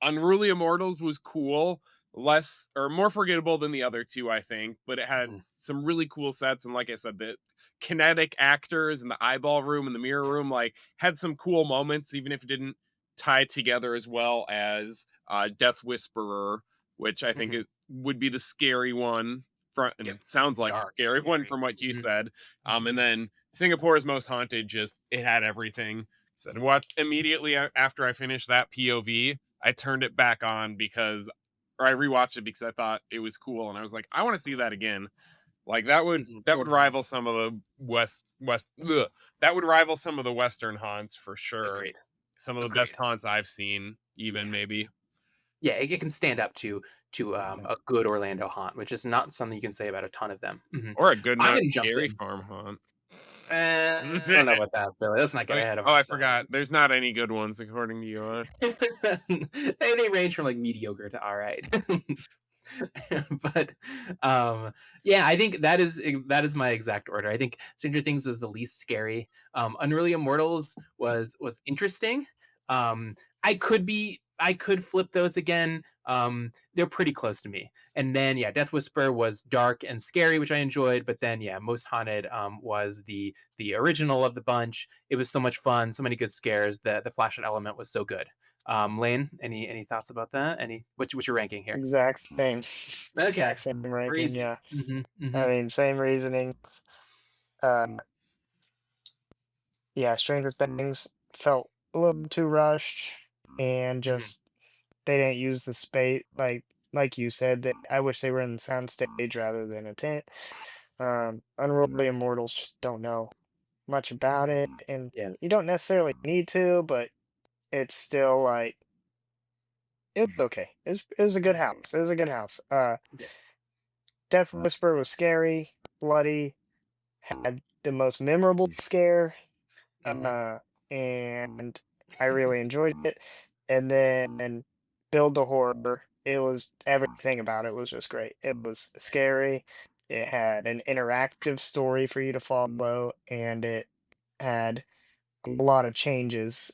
Unruly Immortals was cool, less or more forgettable than the other 2, I think, but it had some really cool sets, and like I said, the kinetic actors and the eyeball room and the mirror room had some cool moments, even if it didn't tie together as well as Death Whisperer, which I think it would be the scary one. And sounds like a scary one from what you said. And then Singapore's Most Haunted, it had everything. Said what immediately after I finished that POV, I turned it back on I rewatched it because I thought it was cool, and I was like, I want to see that again. Like that would rival some of the that would rival some of the Western haunts for sure. Agreed. Some of the best haunts I've seen, even maybe. Yeah, it can stand up to a good Orlando haunt, which is not something you can say about a ton of them. Or a good not scary farm haunt. I don't know about that, Billy. Let's not get ahead of ourselves. I forgot. There's not any good ones according to you. They range from like mediocre to all right. But yeah, I think that is my exact order. I think Stranger Things was the least scary. Unruly Immortals was interesting. I could be I could flip those again. They're pretty close to me. And then Death Whisper was dark and scary, which I enjoyed. But then Most Haunted was the original of the bunch. It was so much fun, so many good scares. The flashlight element was so good. Lane, any thoughts about that? What's your ranking here? Exact same. Okay, Exact same ranking. crazy. Yeah. Mm-hmm. I mean, same reasoning. Uh, yeah, Stranger Things felt a little too rushed, and just they didn't use the space like you said. That I wish they were in the sound stage rather than a tent. Unruly Immortals just don't know much about it, and Yeah. you don't necessarily need to, but it's still like it was okay. It was a good house. It was a good house. Yeah. Death Whisper was scary, bloody, had the most memorable scare, Mhm. uh, and I really enjoyed it. And then Build the Horror, it was everything about it was just great. It was scary. It had an interactive story for you to follow, and it had a lot of changes,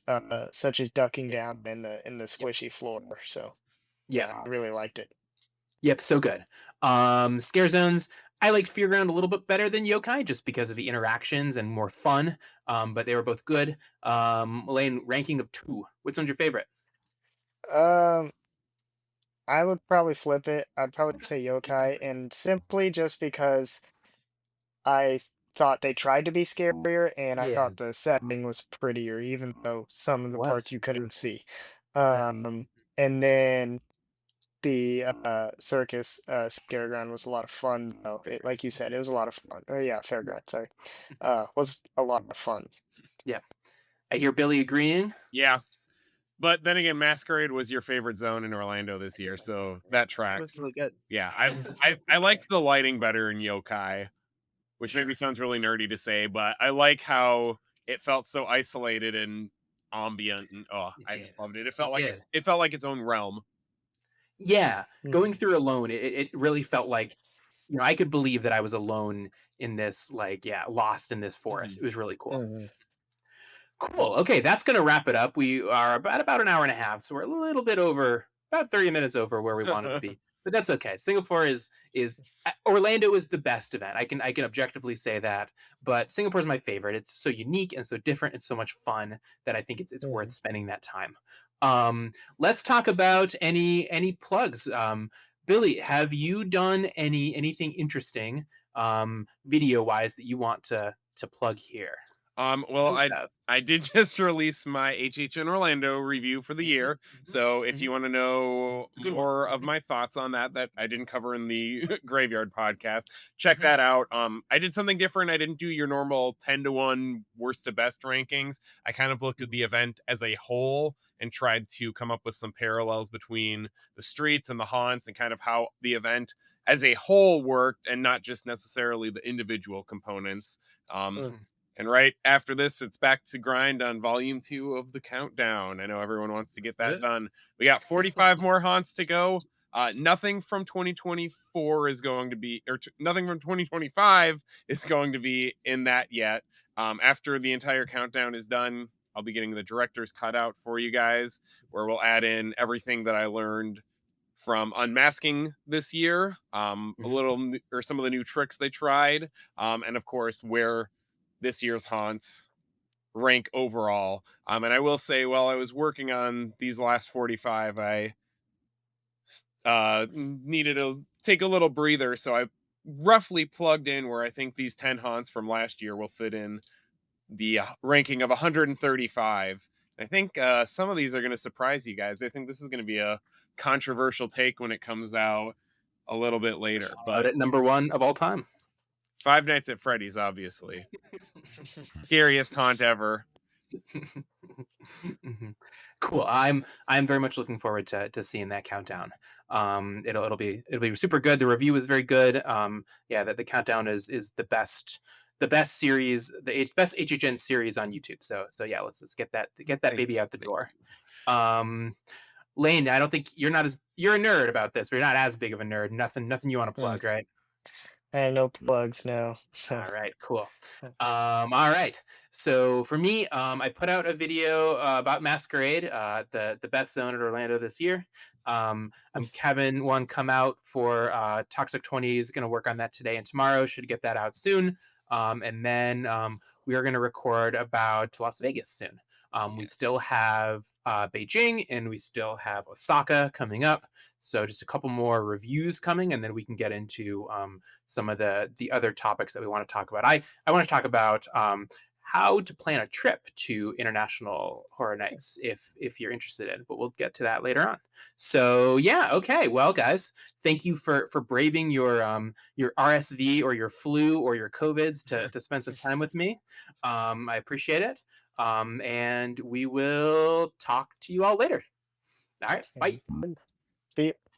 such as ducking Yeah. down in the Yep. squishy floor. So Yep. yeah, I really liked it. Yep. So good. Scare zones. I liked FEARGround a little bit better than Yokai just because of the interactions and more fun. But they were both good. Lane, ranking of 2. Which one's your favorite? Um, I would probably flip it. I'd probably say Yokai, and simply just because I thought they tried to be scarier, and I Yeah. thought the setting was prettier, even though some of It the parts was. you couldn't see. Uh, And then the circus Scareground was a lot of fun, though. Like you said, it was a lot of fun. Oh yeah, Fairground. Sorry, was a lot of fun. yeah. I hear Billy agreeing. Yeah. But then again, Masquerade was your favorite zone in Orlando this year, so that It tracks. was really good. Yeah, I liked the lighting better in Yokai, which maybe sounds really nerdy to say, but I like how it felt so isolated and ambient, and It I did. just loved it. It It felt like did. it felt like its own realm. Yeah. Going Mhm. through alone, it really felt like I could believe that I was alone in this, lost in this forest. It was really cool. Mhm. Cool. Okay, that's going to wrap it up. We are about an hour and a half, so we're a little bit over, about 30 minutes over where we wanted to be. But that's okay. Singapore is Orlando is the best event. I can objectively say that. But Singapore is my favorite. It's so unique and so different and so much fun that I think it's worth Mhm. spending that time. Let's talk about any plugs. Billy, have you done anything interesting video wise that you want to plug here? Well, You have. I did just release my HHN Orlando review for the year. So if Mhm. you want to know It's a good one. more of my thoughts on that I didn't cover in the Graveyard podcast, check that out. I did something different. I didn't do your normal 10-to-1 worst to best rankings. I kind of looked at the event as a whole and tried to come up with some parallels between the streets and the haunts and kind of how the event as a whole worked and not just necessarily the individual components. Mhm. And right after this, it's back to grind on volume 2 of the countdown. I know everyone wants to get that done. We got 45 more haunts to go. Nothing from 2024 is going to be, nothing from 2025 is going to be in that yet. After the entire countdown is done, I'll be getting the director's cut out for you guys, where we'll add in everything that I learned from unmasking this year, a Mhm. little or some of the new tricks they tried, and of course where this year's haunts rank overall. And I will say, while I was working on these last 45, I needed to take a little breather, so I roughly plugged in where I think these 10 haunts from last year will fit in the ranking of 135. I think some of these are going to surprise you guys. I think this is going to be a controversial take when it comes out a little bit later, Out but at number 1 of all time. Five Nights at Freddy's, obviously. Scariest haunt ever. Mhm. Cool. I'm very much looking forward to seeing that countdown. It'll be super good. The review is very good. Yeah, that the countdown is the best series, best HHN series on YouTube. So yeah, let's get that baby out the door. Lane, I don't think you're a nerd about this, but you're not as big of a nerd. Nothing you want to Mm. plug, right? And no plugs, no. All right, cool. All right. So for me, I put out a video about Masquerade, the best zone at Orlando this year. I'm having one come out for Toxic 20 is going to work on that today and tomorrow. Should get that out soon. And then we are going to record about Las Vegas soon. We still have Beijing and we still have Osaka coming up. So just a couple more reviews coming, and then we can get into some of the other topics that we want to talk about. I want to talk about how to plan a trip to International Horror Nights if you're interested in, but we'll get to that later on. So yeah, okay. Well, guys, thank you for braving your RSV or your flu or your COVIDs to spend some time with me. I appreciate it. And we will talk to you all later. All right, bye. See you.